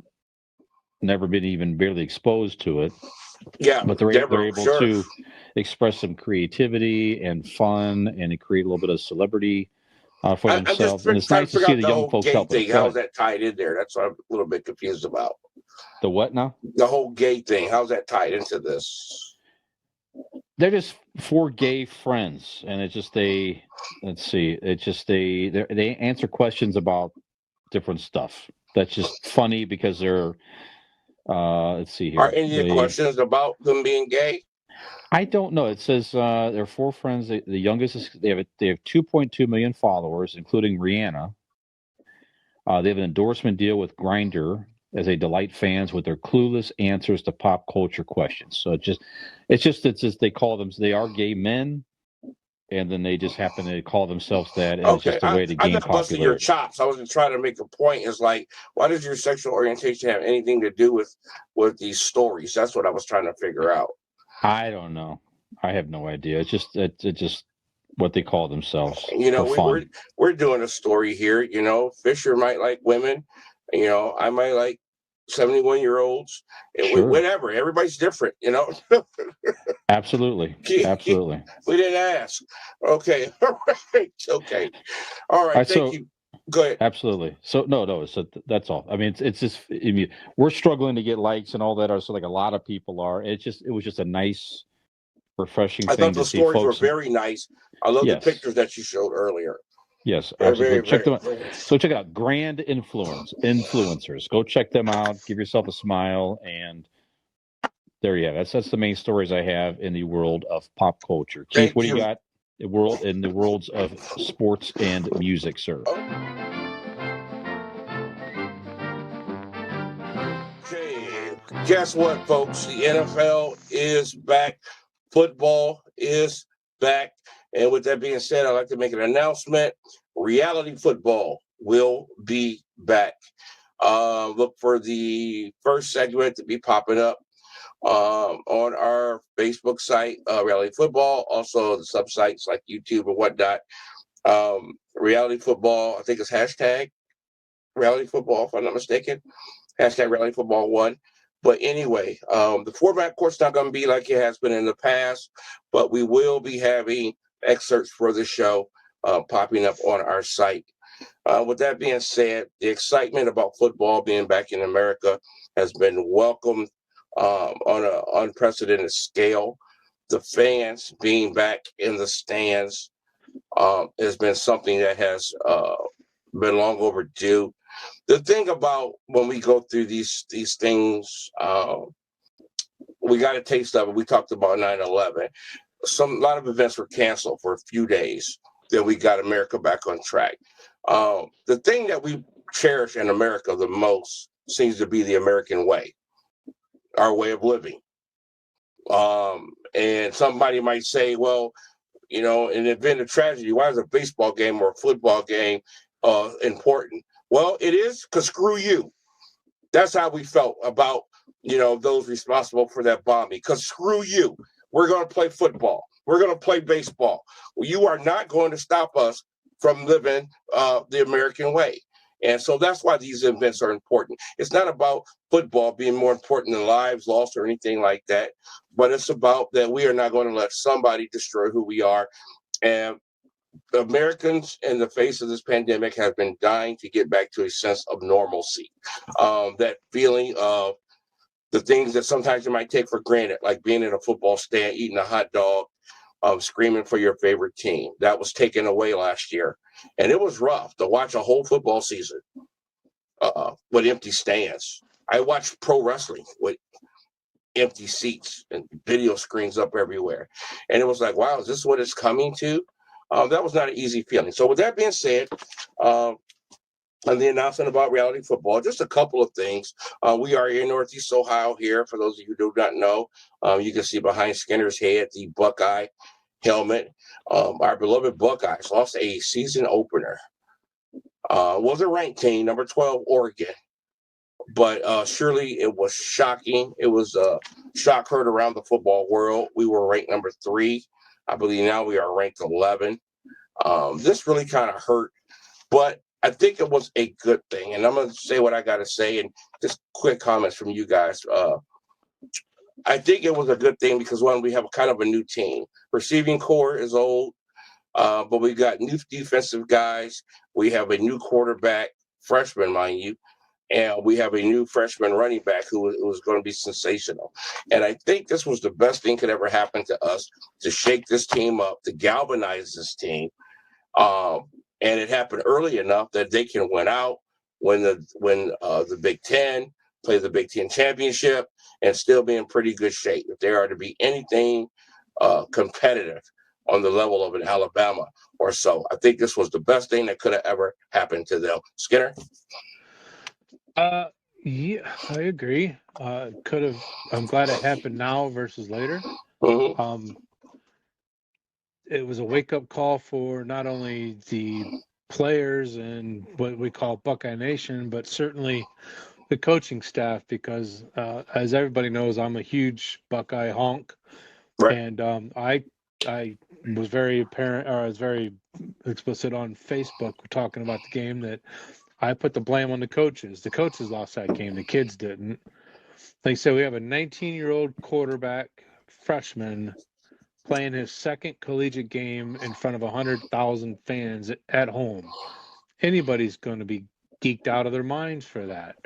[SPEAKER 2] never been even barely exposed to it.
[SPEAKER 1] Yeah,
[SPEAKER 2] But they're
[SPEAKER 1] Deborah,
[SPEAKER 2] able
[SPEAKER 1] sure.
[SPEAKER 2] to express some creativity and fun, and to create a little bit of celebrity for
[SPEAKER 1] I'm just
[SPEAKER 2] themselves. And it's
[SPEAKER 1] trying to
[SPEAKER 2] nice to
[SPEAKER 1] figure
[SPEAKER 2] see
[SPEAKER 1] out
[SPEAKER 2] the
[SPEAKER 1] the
[SPEAKER 2] young
[SPEAKER 1] whole
[SPEAKER 2] folks
[SPEAKER 1] gay
[SPEAKER 2] helping them.
[SPEAKER 1] thing.
[SPEAKER 2] Go
[SPEAKER 1] How's
[SPEAKER 2] ahead.
[SPEAKER 1] that tied in there? That's what I'm a little bit confused about.
[SPEAKER 2] The what now?
[SPEAKER 1] The whole gay thing. How's that tied into this?
[SPEAKER 2] They're just four gay friends, and it's just they. Let's see. It's just they answer questions about different stuff. That's just funny because they're. Let's see
[SPEAKER 1] Are
[SPEAKER 2] here.
[SPEAKER 1] any of the questions about them being gay?
[SPEAKER 2] I don't know. It says there are four friends. The youngest is they have 2.2 million followers, including Rihanna. They have an endorsement deal with Grindr as they delight fans with their clueless answers to pop culture questions. So it's just they are gay men, and then they just happen to call themselves that as
[SPEAKER 1] Okay,
[SPEAKER 2] just a way to
[SPEAKER 1] I'm
[SPEAKER 2] gain
[SPEAKER 1] not busting your
[SPEAKER 2] popularity.
[SPEAKER 1] chops. I wasn't trying to make a point. It's like, why does your sexual orientation have anything to do with these stories? That's what I was trying to figure out.
[SPEAKER 2] I don't know. I have no idea. It's just what they call themselves
[SPEAKER 1] You know,
[SPEAKER 2] for fun.
[SPEAKER 1] we're doing a story here. You know, Fisher might like women. You know, I might like 71-year-olds.
[SPEAKER 2] Sure.
[SPEAKER 1] Whatever. Everybody's different. You know.
[SPEAKER 2] Absolutely. Absolutely.
[SPEAKER 1] We didn't ask. Okay. All right. Okay. All
[SPEAKER 2] All
[SPEAKER 1] right.
[SPEAKER 2] right.
[SPEAKER 1] Thank
[SPEAKER 2] So
[SPEAKER 1] you. Go ahead.
[SPEAKER 2] absolutely. So no. So that's all. I mean, it's just I mean, we're struggling to get likes and all that. So like a lot of people are. It was just a nice, refreshing
[SPEAKER 1] I thought
[SPEAKER 2] thing to
[SPEAKER 1] the
[SPEAKER 2] see
[SPEAKER 1] stories were
[SPEAKER 2] folks.
[SPEAKER 1] very nice. I love the
[SPEAKER 2] Yes.
[SPEAKER 1] pictures that you showed earlier.
[SPEAKER 2] Yes.
[SPEAKER 1] They're
[SPEAKER 2] Absolutely.
[SPEAKER 1] very,
[SPEAKER 2] So check
[SPEAKER 1] very.
[SPEAKER 2] them out. So check it out. Grand influencers. Go check them out. Give yourself a smile, and there you have. That's the main stories I have in the world of pop culture. Keith, what
[SPEAKER 1] Thank
[SPEAKER 2] do you
[SPEAKER 1] you.
[SPEAKER 2] got? In the worlds of sports and music, sir.
[SPEAKER 1] Okay. Guess what, folks? The NFL is back. Football is back. And with that being said, I'd like to make an announcement. Reality football will be back. Look for the first segment to be popping up on our Facebook site, Reality Football, also the sub sites like YouTube and whatnot. Reality Football, I think it's hashtag Reality Football, if I'm not mistaken. Hashtag Reality Football 1. But anyway, the format, of course, not going to be like it has been in the past, but we will be having excerpts for the show popping up on our site. With that being said, the excitement about football being back in America has been welcomed on an unprecedented scale. The fans being back in the stands has been something that has been long overdue. The thing about when we go through these things, we got a taste of it. We talked about 9/11. A lot of events were canceled for a few days. Then we got America back on track. The thing that we cherish in America the most seems to be the American way, our way of living. And somebody might say, well, you know, in the event of tragedy, why is a baseball game or a football game important? Well, it is because screw you. That's how we felt about, you know, those responsible for that bombing. Because screw you. We're going to play football. We're going to play baseball. Well, you are not going to stop us from living the American way. And so that's why these events are important. It's not about football being more important than lives lost or anything like that, but it's about that we are not going to let somebody destroy who we are. And Americans, in the face of this pandemic, have been dying to get back to a sense of normalcy. That feeling of the things that sometimes you might take for granted, like being in a football stand, eating a hot dog, screaming for your favorite team. That was taken away last year. And it was rough to watch a whole football season with empty stands. I watched pro wrestling with empty seats and video screens up everywhere. And it was like, wow, is this what it's coming to? That was not an easy feeling. So with that being said, and the announcement about reality football, just a couple of things. We are in Northeast Ohio here. For those of you who do not know, you can see behind Skinner's head the Buckeye helmet. Our beloved Buckeyes lost a season opener. Was a ranked team, number 12, Oregon. But surely it was shocking. It was a shock heard around the football world. We were ranked number 3. I believe now we are ranked 11. This really kind of hurt. But I think it was a good thing. And I'm going to say what I got to say, and just quick comments from you guys. I think it was a good thing because, one, we have kind of a new team. Receiving core is old, but we got new defensive guys. We have a new quarterback, freshman, mind you, and we have a new freshman running back who was going to be sensational. And I think this was the best thing could ever happen to us, to shake this team up, to galvanize this team. And it happened early enough that they can win out, win the Big Ten, play the Big Ten championship, and still be in pretty good shape. If they are to be anything competitive on the level of an Alabama or so, I think this was the best thing that could have ever happened to them. Skinner?
[SPEAKER 3] Yeah, I agree. Could have. I'm glad it happened now versus later.
[SPEAKER 1] Mm-hmm.
[SPEAKER 3] It was a wake-up call for not only the players and what we call Buckeye Nation, but certainly the coaching staff, because as everybody knows, I'm a huge Buckeye honk,
[SPEAKER 1] Right.
[SPEAKER 3] and I was very apparent, or I was very explicit on Facebook talking about the game that I put the blame on the coaches. The coaches lost that game. The kids didn't. Like I said, we have a 19-year-old quarterback freshman playing his second collegiate game in front of 100,000 fans at home. Anybody's going to be geeked out of their minds for that.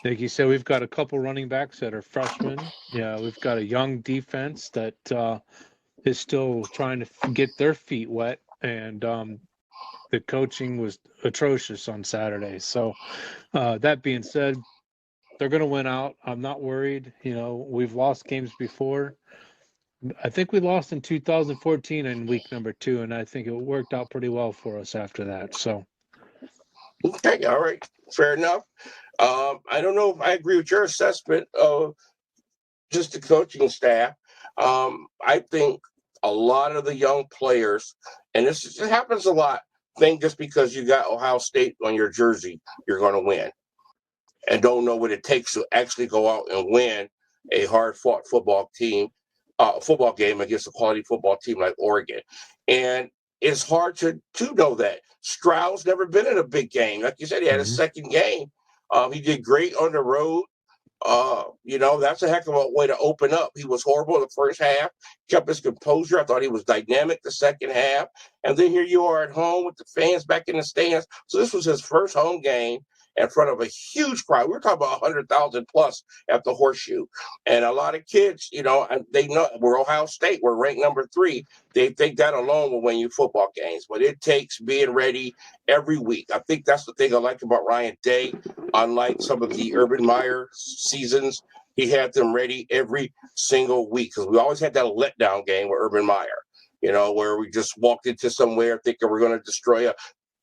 [SPEAKER 3] Like you said, we've got a couple running backs that are freshmen. Yeah, we've got a young defense that is still trying to get their feet wet, and the coaching was atrocious on Saturday. So that being said, they're going to win out. I'm not worried. We've lost games before. I think we lost in 2014 in week number 2, and I think it worked out pretty well for us after that. So,
[SPEAKER 1] Okay, all right, fair enough. I don't know if I agree with your assessment of just the coaching staff. I think a lot of the young players, and this happens a lot, think just because you got Ohio State on your jersey, you're going to win, and don't know what it takes to actually go out and win a hard-fought football game against a quality football team like Oregon. And it's hard to know that. Stroud's never been in a big game. Like you said, he had his second game. He did great on the road. That's a heck of a way to open up. He was horrible in the first half, kept his composure. I thought he was dynamic the second half. And then here you are at home with the fans back in the stands. So this was his first home game in front of a huge crowd. We're talking about 100,000 plus at the Horseshoe. And a lot of kids, they know we're Ohio State. We're ranked number 3. They think that alone will win you football games. But it takes being ready every week. I think that's the thing I like about Ryan Day. Unlike some of the Urban Meyer seasons, he had them ready every single week, because we always had that letdown game with Urban Meyer, where we just walked into somewhere thinking we're going to destroy a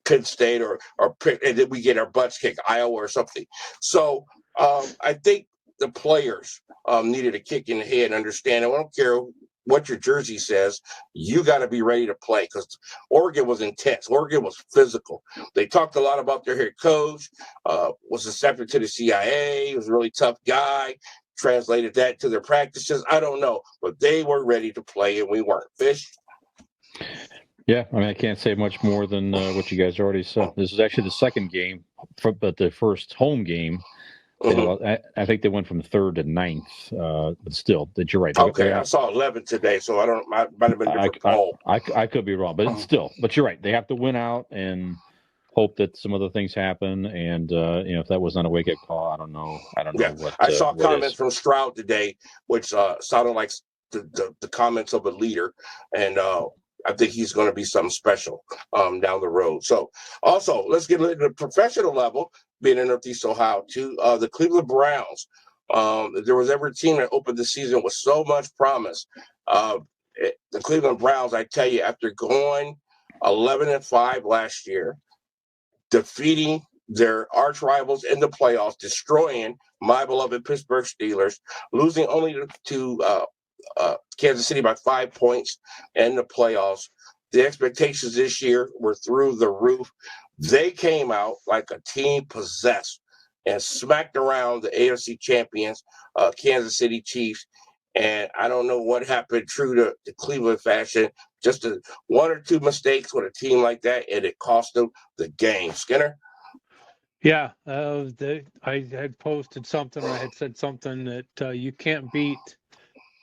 [SPEAKER 1] Penn State or and then we get our butts kicked, Iowa or something. So I think the players needed a kick in the head and understand. I don't care what your jersey says, you got to be ready to play, because Oregon was intense. Oregon was physical. They talked a lot about their head coach, was accepted to the CIA. He was a really tough guy. Translated that to their practices. I don't know, but they were ready to play and we weren't. Fish?
[SPEAKER 2] Yeah, I mean, I can't say much more than what you guys already said. This is actually the second game, but the first home game. I think they went from 3rd to 9th, but still, you're right.
[SPEAKER 1] Okay, I saw 11 today, so I don't. Might have been a different poll.
[SPEAKER 2] I could be wrong, but it's still. But you're right. They have to win out and hope that some other things happen. And if that was not a wake-up call, I don't know. What
[SPEAKER 1] I saw comments from Stroud today, which sounded like the comments of a leader, and I think he's going to be something special down the road. So, also, let's get into the professional level, being in Northeast Ohio, to the Cleveland Browns. If there was ever a team that opened the season with so much promise, the Cleveland Browns, I tell you, after going 11-5 last year, defeating their arch rivals in the playoffs, destroying my beloved Pittsburgh Steelers, losing only to Kansas City by 5 points in the playoffs. The expectations this year were through the roof. They came out like a team possessed and smacked around the AFC champions, Kansas City Chiefs. And I don't know what happened, true to Cleveland fashion, just one or two mistakes with a team like that, and it cost them the game. Skinner?
[SPEAKER 3] Yeah, I had posted something, or I had said something that you can't beat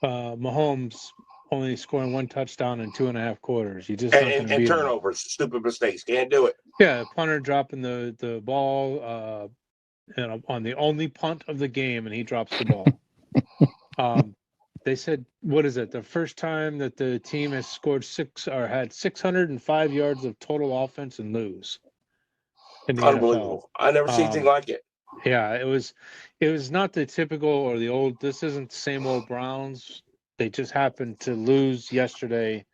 [SPEAKER 3] Mahomes only scoring one touchdown in 2.5 quarters. You're just not going to
[SPEAKER 1] And
[SPEAKER 3] beat him.
[SPEAKER 1] turnovers, stupid mistakes. Can't do it.
[SPEAKER 3] Yeah, punter dropping the ball on the only punt of the game, and he drops the ball. They said, what is it? The first time that the team has scored had 605 yards of total offense and lose in the NFL.
[SPEAKER 1] Unbelievable. I never seen anything like it.
[SPEAKER 3] Yeah, it was not the typical or the old. This isn't the same old Browns. They just happened to lose yesterday,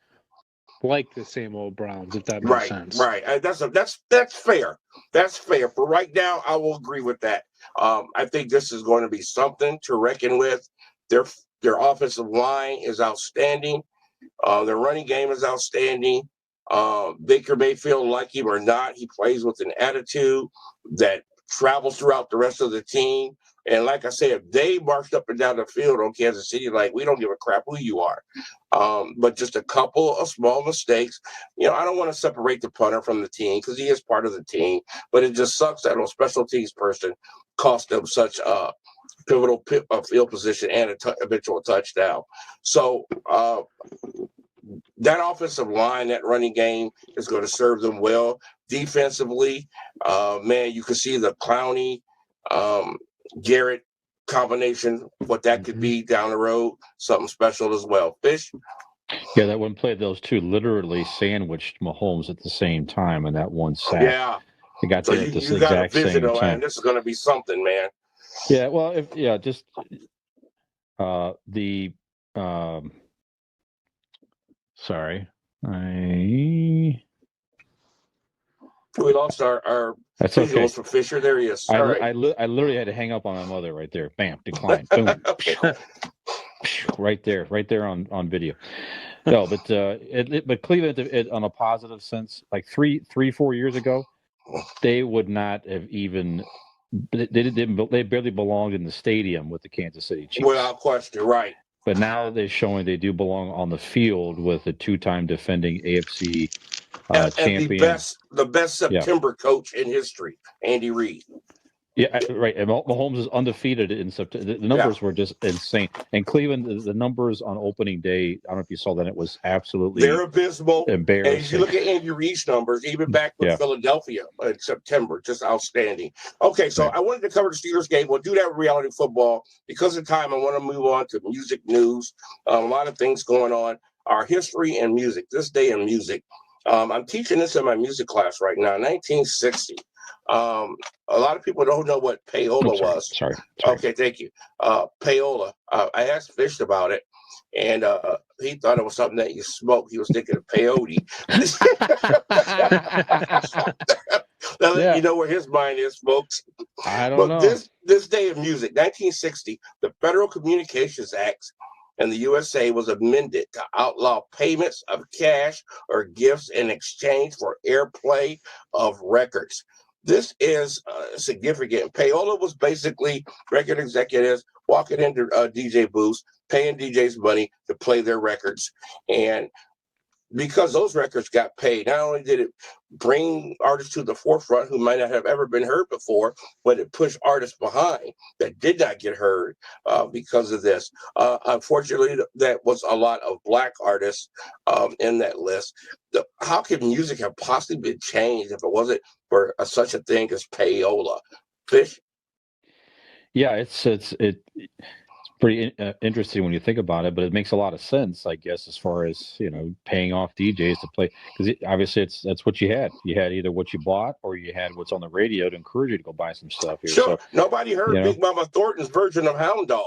[SPEAKER 3] like the same old Browns, if that makes sense.
[SPEAKER 1] Right. That's fair. That's fair. For right now, I will agree with that. I think this is going to be something to reckon with. Their offensive line is outstanding. Their running game is outstanding. Baker Mayfield, like him or not, he plays with an attitude that travels throughout the rest of the team. And like I said, they marched up and down the field on Kansas City like, we don't give a crap who you are. But just a couple of small mistakes. I don't want to separate the punter from the team because he is part of the team. But it just sucks that a special teams person cost them such a pivotal field position and eventual touchdown. So that offensive line, that running game is going to serve them well. Defensively, man, you can see the Clowney, Garrett combination, what that could be down the road, something special as well. Fish?
[SPEAKER 2] Yeah, that one play, those two literally sandwiched Mahomes at the same time in that one sack.
[SPEAKER 1] Yeah.
[SPEAKER 2] They got
[SPEAKER 1] So
[SPEAKER 2] there at the
[SPEAKER 1] you got a
[SPEAKER 2] exact
[SPEAKER 1] vision,
[SPEAKER 2] same time.
[SPEAKER 1] Man. This is going to be something, man.
[SPEAKER 2] Yeah, well, sorry,
[SPEAKER 1] we lost our
[SPEAKER 2] that's
[SPEAKER 1] visuals
[SPEAKER 2] okay.
[SPEAKER 1] for Fisher. There he is.
[SPEAKER 2] I
[SPEAKER 1] right.
[SPEAKER 2] literally had to hang up on my mother right there. Bam, decline. Boom. right there on video. No, but but Cleveland, on a positive sense, like 4 years ago, they would not have even. They barely belonged in the stadium with the Kansas City Chiefs.
[SPEAKER 1] Without question, right.
[SPEAKER 2] But now they're showing they do belong on the field with a two-time defending AFC champion.
[SPEAKER 1] And the best September coach in history, Andy Reid.
[SPEAKER 2] Yeah, right. And Mahomes is undefeated in September. The numbers were just insane. And Cleveland, the numbers on opening day, I don't know if you saw that, it was absolutely
[SPEAKER 1] they're abysmal.
[SPEAKER 2] Embarrassing.
[SPEAKER 1] And if you look at Andy Reid's numbers, even back with Philadelphia in September, just outstanding. Okay, so I wanted to cover the Steelers game. We'll do that with reality football. Because of time, I want to move on to music news. A lot of things going on. Our history and music, this day in music. I'm teaching this in my music class right now, 1960. A lot of people don't know what payola was.
[SPEAKER 2] Sorry.
[SPEAKER 1] Okay, thank you. Payola. I asked Fish about it, and he thought it was something that you smoke. He was thinking of peyote. You know where his mind is, folks.
[SPEAKER 2] I don't know.
[SPEAKER 1] This day of music, 1960, the Federal Communications Act in the USA was amended to outlaw payments of cash or gifts in exchange for airplay of records. This is significant. Payola was basically record executives walking into DJ booths, paying DJs money to play their records. And because those records got paid, not only did it bring artists to the forefront who might not have ever been heard before, but it pushed artists behind that did not get heard because of this. Unfortunately, that was a lot of Black artists in that list. How could music have possibly been changed if it wasn't for such a thing as payola? Fish?
[SPEAKER 2] Yeah, it's pretty interesting when you think about it, but it makes a lot of sense, I guess, as far as paying off DJs to play, because obviously that's what you had. You had either what you bought or you had what's on the radio to encourage you to go buy some stuff here.
[SPEAKER 1] Sure,
[SPEAKER 2] so,
[SPEAKER 1] nobody heard Big Mama Thornton's version of Hound Dog,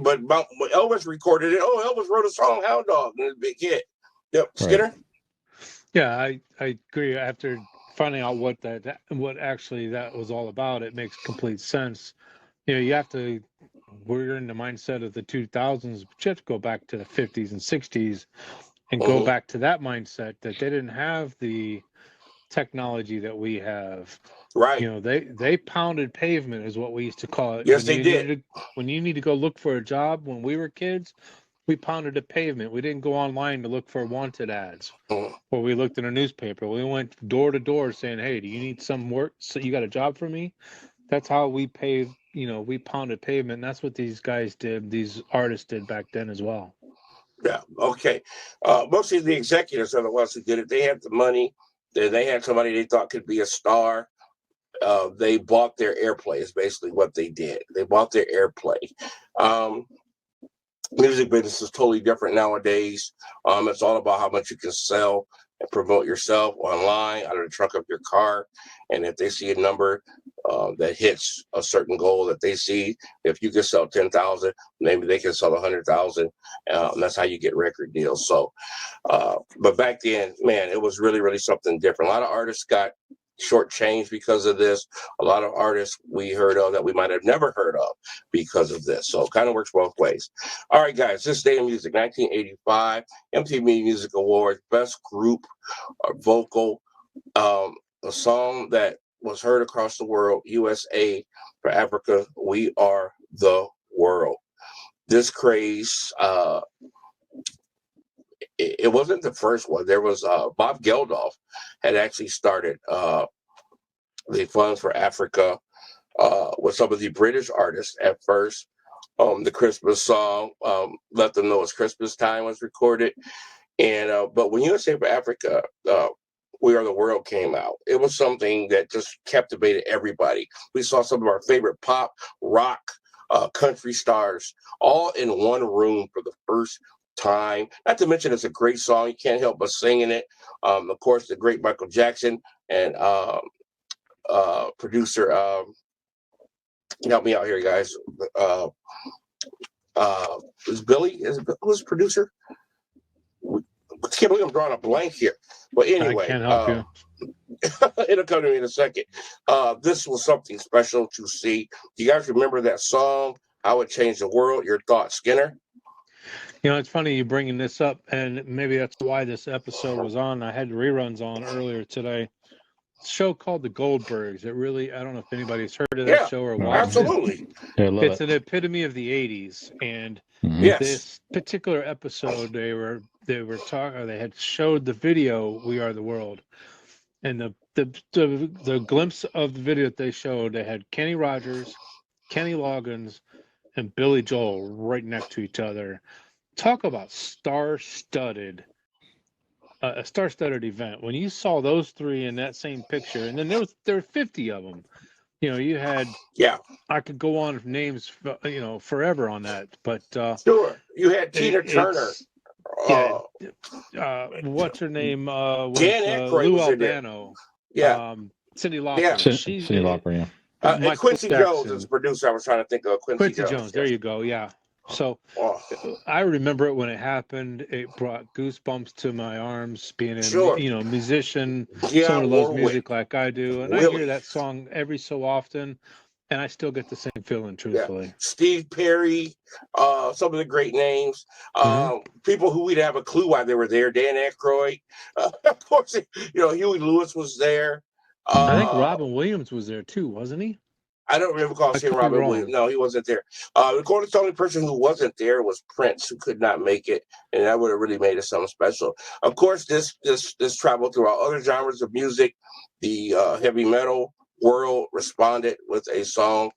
[SPEAKER 1] but Elvis recorded it. Oh, Elvis wrote a song, Hound Dog, and it's a big hit. Yep, Skinner.
[SPEAKER 3] Right. Yeah, I agree. After finding out what actually that was all about, it makes complete sense. You have to. We're in the mindset of the 2000s, but you have to go back to the 50s and 60s and go back to that mindset that they didn't have the technology that we have.
[SPEAKER 1] Right.
[SPEAKER 3] You know, they pounded pavement is what we used to call it.
[SPEAKER 1] Yes, they did.
[SPEAKER 3] When you need to go look for a job when we were kids, we pounded the pavement. We didn't go online to look for wanted ads
[SPEAKER 1] Mhm.
[SPEAKER 3] or we looked in a newspaper. We went door to door saying, "Hey, do you need some work? So you got a job for me?" That's how we paved, you know, we pounded pavement. And that's what these guys did, these artists did back then as well.
[SPEAKER 1] Yeah. Okay. Mostly the executives are the ones who did it. They had the money. They had somebody they thought could be a star. They bought their airplay is basically what they did. They bought their airplay. Um, Music business is totally different nowadays. It's all about how much you can sell and promote yourself online out of the trunk of your car. And if they see a number that hits a certain goal that they see, if you can sell 10,000, maybe they can sell 100,000. And that's how you get record deals. So, but back then, man, it was really, really something different. A lot of artists got shortchanged because of this. A lot of artists we heard of that we might have never heard of because of this. So it kind of works both ways. All right, guys, this day in music, 1985, MTV Music Awards, Best Group or Vocal, a song that was heard across the world, USA for Africa, We Are the World. This craze, it wasn't the first one. There was Bob Geldof had actually started the Funds for Africa with some of the British artists at first. The Christmas song, Let Them Know It's Christmas Time, was recorded. And but when USA for Africa, We Are the World came out, it was something that just captivated everybody. We saw some of our favorite pop, rock, country stars all in one room for the first time. Not to mention, it's a great song. You can't help but singing it. Of course, the great Michael Jackson and producer. Help me out here, guys. Uh, is Billy? Who's the producer? I can't believe I'm drawing a blank here. But
[SPEAKER 3] I
[SPEAKER 1] anyway,
[SPEAKER 3] can't help you.
[SPEAKER 1] it'll come to me in a second. This was something special to see. Do you guys remember that song? How It Changed the World? Your thoughts, Skinner?
[SPEAKER 3] You know, it's funny you bringing this up, and maybe that's why this episode was on. I had reruns on earlier today. It's a show called The Goldbergs. It really, I don't know if anybody's heard of that
[SPEAKER 1] Yeah,
[SPEAKER 3] show or
[SPEAKER 2] No,
[SPEAKER 3] watched it.
[SPEAKER 1] absolutely.
[SPEAKER 2] Yeah, I love
[SPEAKER 3] It's
[SPEAKER 2] it.
[SPEAKER 3] an epitome of the '80s, and
[SPEAKER 1] Yes.
[SPEAKER 3] this particular episode, they were talking. They had showed the video "We Are the World," and the glimpse of the video that they showed, they had Kenny Rogers, Kenny Loggins, and Billy Joel right next to each other. Talk about star-studded, a star-studded event. When you saw those three in that same picture, and then there were 50 of them. You know, you had,
[SPEAKER 1] Yeah,
[SPEAKER 3] I could go on names, you know, forever on that, but
[SPEAKER 1] sure. You had Tina Turner.
[SPEAKER 3] it's yeah.
[SPEAKER 1] Uh,
[SPEAKER 3] What's her name?
[SPEAKER 1] Dan
[SPEAKER 3] With
[SPEAKER 1] Aykroyd
[SPEAKER 3] Lou
[SPEAKER 1] was in there.
[SPEAKER 3] Albano,
[SPEAKER 1] Yeah,
[SPEAKER 3] Cyndi
[SPEAKER 1] yeah.
[SPEAKER 3] Lauper. She's
[SPEAKER 2] Cindy Lauper, yeah.
[SPEAKER 1] And
[SPEAKER 3] Michael
[SPEAKER 1] Quincy Jones is
[SPEAKER 3] Jackson.
[SPEAKER 1] the producer. I was trying to think of Quincy
[SPEAKER 3] Quincy
[SPEAKER 1] Jones.
[SPEAKER 3] Jones. There
[SPEAKER 1] Yes.
[SPEAKER 3] you go. Yeah. So
[SPEAKER 1] Oh,
[SPEAKER 3] I remember it when it happened. It brought goosebumps to my arms. Being a
[SPEAKER 1] sure.
[SPEAKER 3] musician,
[SPEAKER 1] Yeah,
[SPEAKER 3] someone who loves
[SPEAKER 1] Warwick,
[SPEAKER 3] music like I do, and I hear
[SPEAKER 1] Willie.
[SPEAKER 3] that song every so often, and I still get the same feeling.
[SPEAKER 1] Yeah,
[SPEAKER 3] Truthfully.
[SPEAKER 1] Steve Perry, some of the great names,
[SPEAKER 3] Hmm.
[SPEAKER 1] people who we'd have a clue why they were there. Dan Aykroyd, of course, Huey Lewis was there.
[SPEAKER 3] I think
[SPEAKER 2] Mm-hmm.
[SPEAKER 3] Robin Williams was there too, wasn't he?
[SPEAKER 1] I don't remember
[SPEAKER 3] I
[SPEAKER 1] seeing
[SPEAKER 3] could be
[SPEAKER 1] Robin Williams.
[SPEAKER 3] wrong.
[SPEAKER 1] No, he wasn't there. Of course, the only person who wasn't there was Prince, who could not make it, and that would have really made it something special. Of course, this traveled throughout other genres of music. The heavy metal world responded with a song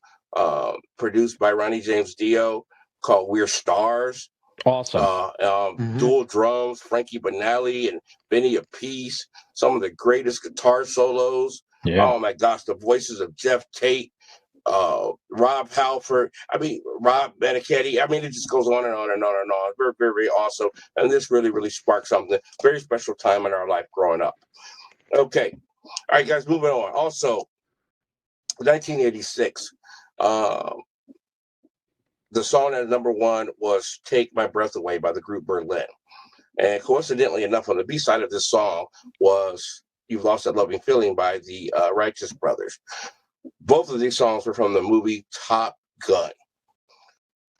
[SPEAKER 1] produced by Ronnie James Dio called "We're Stars."
[SPEAKER 2] Awesome.
[SPEAKER 3] Hmm.
[SPEAKER 1] Dual drums, Frankie Banali and Benny Appice, some of the greatest guitar solos.
[SPEAKER 2] Yeah.
[SPEAKER 1] Oh my gosh, the voices of Jeff Tate, Rob Halford, Rob Benechetti. It just goes on and on and on and on. Very, very, very awesome. And this really, really sparked something. Very special time in our life growing up. Okay. All right, guys, moving on. Also, 1986, the song at number one was Take My Breath Away by the group Berlin. And coincidentally enough, on the B-side of this song was You've Lost That Loving Feeling by the Righteous Brothers. Both of these songs were from the movie Top Gun.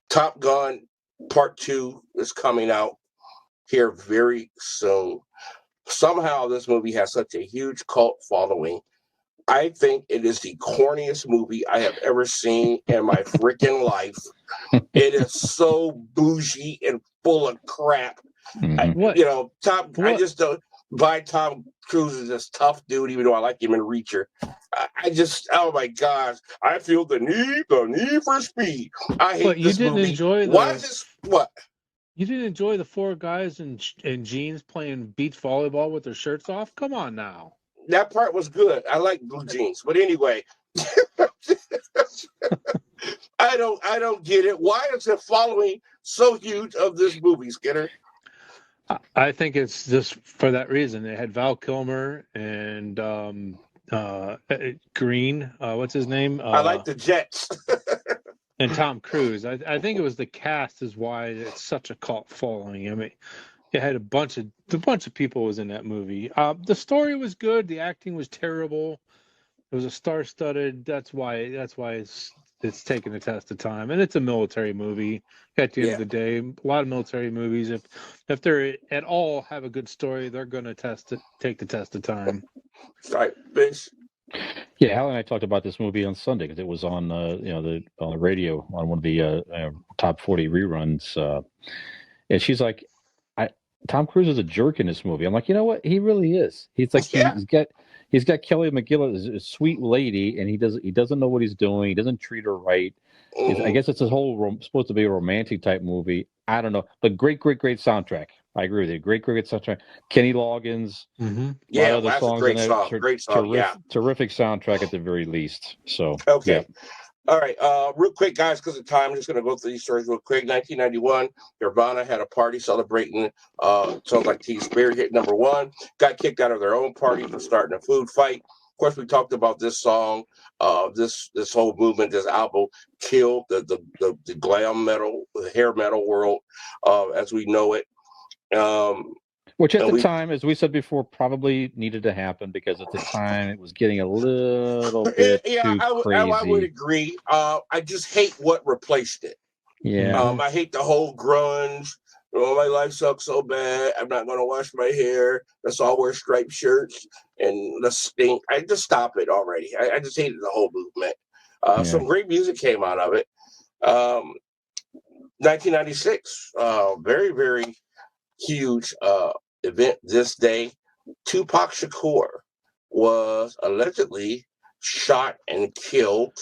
[SPEAKER 1] Top Gun Part 2 is coming out here very soon. Somehow this movie has such a huge cult following. I think it is the corniest movie I have ever seen in my freaking life. It is so bougie and full of crap.
[SPEAKER 2] Mhm.
[SPEAKER 3] What?
[SPEAKER 1] I just don't buy Tom Cruise as this tough dude, even though I like him in Reacher. I just, oh my gosh, I feel the need for speed. I hate
[SPEAKER 3] What? You
[SPEAKER 1] this
[SPEAKER 3] didn't
[SPEAKER 1] movie.
[SPEAKER 3] enjoy
[SPEAKER 1] Why is this? What?
[SPEAKER 3] You didn't enjoy the four guys in jeans playing beach volleyball with their shirts off? Come on now.
[SPEAKER 1] That part was good. I like blue jeans, but anyway, I don't get it. Why is the following so huge of this movie, Skinner?
[SPEAKER 3] I think it's just for that reason. They had Val Kilmer and Green. What's his name?
[SPEAKER 1] I like the Jets.
[SPEAKER 3] And Tom Cruise. I think it was the cast is why it's such a cult following. I mean, it had a bunch of people was in that movie. The story was good. The acting was terrible. It was a star-studded. That's why it's taken a test of time, and it's a military movie. At the end of the day, a lot of military movies, if they're at all have a good story, they're going to take the test of time.
[SPEAKER 1] Right, bitch.
[SPEAKER 2] Yeah, Al and I talked about this movie on Sunday because it was on on the radio on one of the top 40 reruns, and she's like, Tom Cruise is a jerk in this movie. I'm like, you know what? He really is. He's like he's got Kelly McGillis, a sweet lady, and he doesn't know what he's doing. He doesn't treat her right. I guess it's a whole supposed to be a romantic type movie. I don't know, but great soundtrack. I agree with you. Great soundtrack. Kenny Loggins.
[SPEAKER 3] Mm-hmm.
[SPEAKER 1] Yeah,
[SPEAKER 2] a lot of other
[SPEAKER 1] that's
[SPEAKER 2] songs
[SPEAKER 1] a great
[SPEAKER 2] in
[SPEAKER 1] song. Great song.
[SPEAKER 2] Terrific soundtrack at the very least. So
[SPEAKER 1] okay.
[SPEAKER 2] Yeah.
[SPEAKER 1] All right, real quick, guys, because of time, I'm just going to go through these stories real quick. 1991, Nirvana had a party celebrating Songs Like Teen Spirit hit #1. Got kicked out of their own party for starting a food fight. Of course, we talked about this song. This whole movement, this album, killed the glam metal, the hair metal world as we know it.
[SPEAKER 2] Which at the time, as we said before, probably needed to happen because at the time it was getting a little bit too crazy.
[SPEAKER 1] I would agree. I just hate what replaced it.
[SPEAKER 2] Yeah.
[SPEAKER 1] I hate the whole grunge. Oh, my life sucks so bad. I'm not going to wash my hair. Let's all wear striped shirts and let's stink. I just stop it already. I just hated the whole movement. Some great music came out of it. 1996, very, very huge event this day. Tupac Shakur was allegedly shot and killed.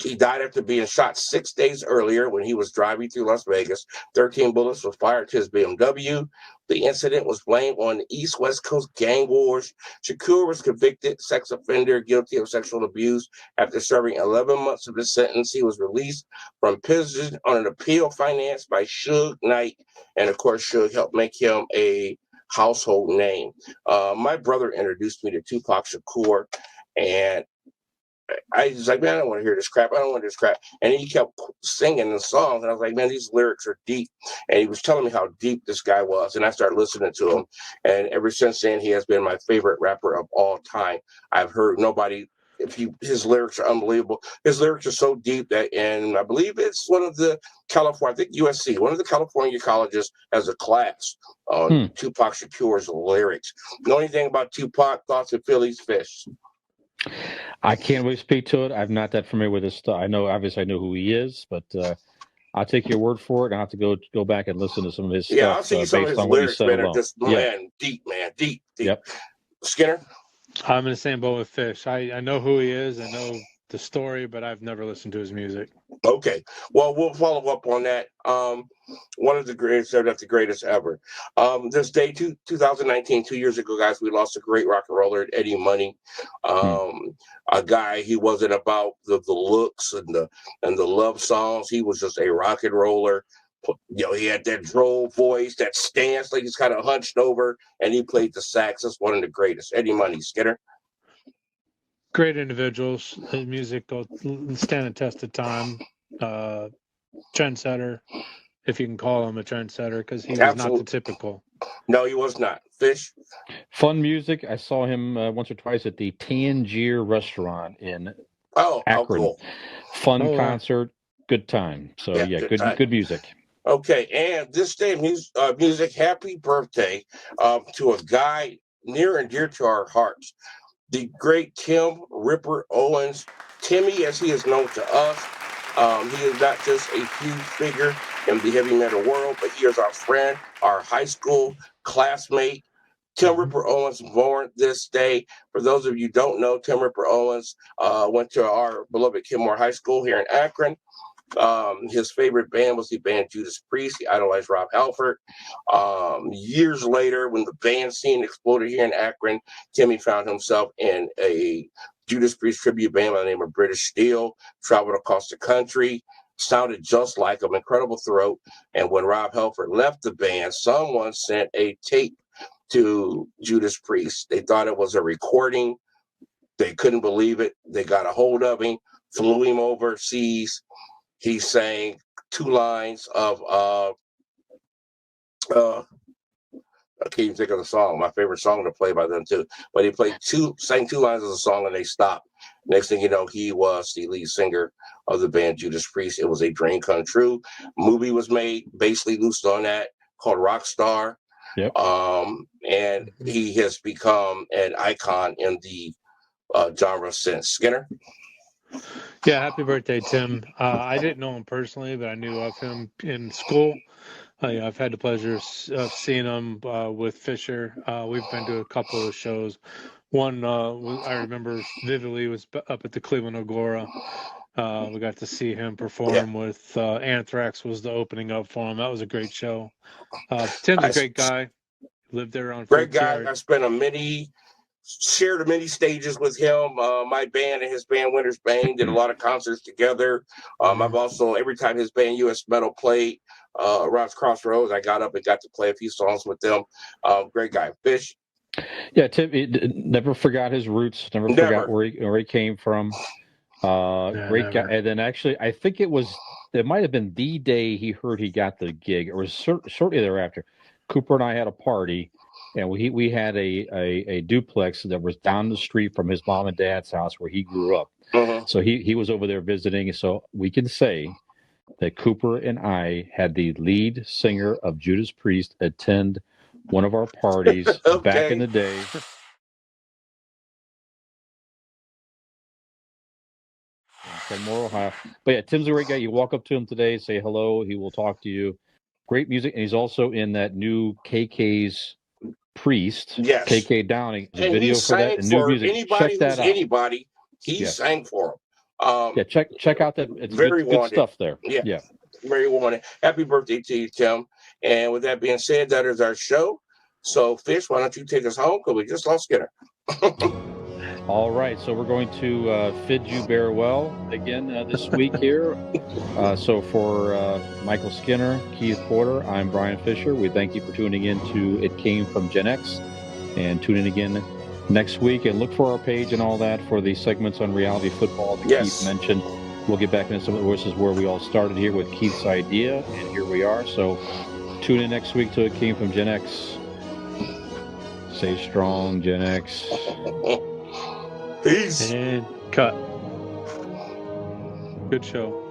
[SPEAKER 1] He died after being shot 6 days earlier when he was driving through Las Vegas. 13 bullets were fired to his BMW. The incident was blamed on the East-West Coast gang wars. Shakur was convicted sex offender, guilty of sexual abuse. After serving 11 months of his sentence, he was released from prison on an appeal financed by Suge Knight. And, of course, Suge helped make him a household name. My brother introduced me to Tupac Shakur, and I was like, man, I don't want to hear this crap. I don't want this crap. And he kept singing the songs. And I was like, man, these lyrics are deep. And he was telling me how deep this guy was. And I started listening to him. And ever since then, he has been my favorite rapper of all time. I've heard nobody, his lyrics are unbelievable. His lyrics are so deep that, and I believe it's one of the California, I think USC, one of the California colleges has a class on Tupac Shakur's lyrics. Know anything about Tupac? Thoughts of Philly's Fish?
[SPEAKER 2] I can't really speak to it. I'm not that familiar with his stuff. Obviously I know who he is, but I'll take your word for it. I have to go back and listen to some of his stuff.
[SPEAKER 1] Yeah, I'll see some of his lyrics, man, are just deep.
[SPEAKER 2] Yep.
[SPEAKER 1] Skinner?
[SPEAKER 3] I'm in the same boat with Fish. I know who he is. I know the story, but I've never listened to his music.
[SPEAKER 1] Okay. Well, we'll follow up on that. One of the greatest, if not the greatest ever. This day, 2019, 2 years ago, guys, we lost a great rock and roller, Eddie Money. A guy, he wasn't about the looks and the love songs. He was just a rock and roller. He had that droll voice, that stance, like he's kind of hunched over, and he played the sax. That's one of the greatest. Eddie Money, Skinner.
[SPEAKER 3] Great individuals. His music will stand the test of time. Trendsetter, if you can call him a trendsetter, because he was not the typical.
[SPEAKER 1] No, he was not. Fish?
[SPEAKER 2] Fun music. I saw him once or twice at the Tangier restaurant in Akron.
[SPEAKER 1] Cool.
[SPEAKER 2] Fun concert. Good time. So, good music.
[SPEAKER 1] Okay, and this day, music, happy birthday to a guy near and dear to our hearts. The great Tim Ripper Owens, Timmy as he is known to us. He is not just a huge figure in the heavy metal world, but he is our friend, our high school classmate. Tim Ripper Owens born this day. For those of you who don't know, Tim Ripper Owens went to our beloved Kenmore High School here in Akron. His favorite band was the band Judas Priest. He idolized Rob Halford. Years later, when the band scene exploded here in Akron, Timmy found himself in a Judas Priest tribute band by the name of British Steel, traveled across the country, sounded just like him, incredible throat. And when Rob Halford left the band, someone sent a tape to Judas Priest. They thought it was a recording. They couldn't believe it. They got a hold of him, flew him overseas. He sang 2 lines of I can't even think of the song. My favorite song to play by them too. But he sang 2 lines of the song, and they stopped. Next thing you know, he was the lead singer of the band Judas Priest. It was a dream come true. Movie was made, basically loosed on that, called Rockstar.
[SPEAKER 2] Yep.
[SPEAKER 1] And he has become an icon in the genre since. Skinner?
[SPEAKER 3] Yeah, happy birthday, Tim. I didn't know him personally, but I knew of him in school. I've had the pleasure of seeing him with Fisher. We've been to a couple of shows. One I remember vividly was up at the Cleveland Agora. We got to see him perform with Anthrax was the opening up for him. That was a great show. Tim's a great guy. Lived there on
[SPEAKER 1] Great
[SPEAKER 3] Fifth
[SPEAKER 1] guy.
[SPEAKER 3] Yard.
[SPEAKER 1] I spent shared many stages with him. My band and his band, Winter's Bane, did a lot of concerts together. I've also, every time his band, U.S. Metal, played around Crossroads, I got up and got to play a few songs with them. Great guy. Fish?
[SPEAKER 2] Yeah, Tim never forgot his roots, never forgot where he came from. Great guy. And then actually, I think it might have been the day he heard he got the gig. It was shortly thereafter. Cooper and I had a party, and we had a duplex that was down the street from his mom and dad's house where he grew up. So he was over there visiting. So we can say that Cooper and I had the lead singer of Judas Priest attend one of our parties back in the day. Kenmore, Ohio. But yeah, Tim's a great guy. You walk up to him today, say hello. He will talk to you. Great music. And he's also in that new KK's Priest.
[SPEAKER 1] Yes.
[SPEAKER 2] KK Downing. The
[SPEAKER 1] and
[SPEAKER 2] video
[SPEAKER 1] he
[SPEAKER 2] for that.
[SPEAKER 1] sang
[SPEAKER 2] And new
[SPEAKER 1] for
[SPEAKER 2] music.
[SPEAKER 1] anybody
[SPEAKER 2] Check that
[SPEAKER 1] who's
[SPEAKER 2] out.
[SPEAKER 1] anybody. He sang for him.
[SPEAKER 2] Yeah, check out that. It's
[SPEAKER 1] very
[SPEAKER 2] good stuff there.
[SPEAKER 1] Yeah. Very wanted. Happy birthday to you, Tim. And with that being said, that is our show. So, Fish, why don't you take us home? Because we just lost Skinner.
[SPEAKER 2] All right, so we're going to Fid You Bear Well again this week here. So for Michael Skinner, Keith Porter, I'm Brian Fisher. We thank you for tuning in to It Came From GenX. And tune in again next week. And look for our page and all that for the segments on reality football that Keith mentioned. We'll get back into some of the voices where we all started here with Keith's idea. And here we are. So tune in next week to It Came From GenX. Stay strong, Gen X.
[SPEAKER 1] Peace.
[SPEAKER 3] And cut. Good show.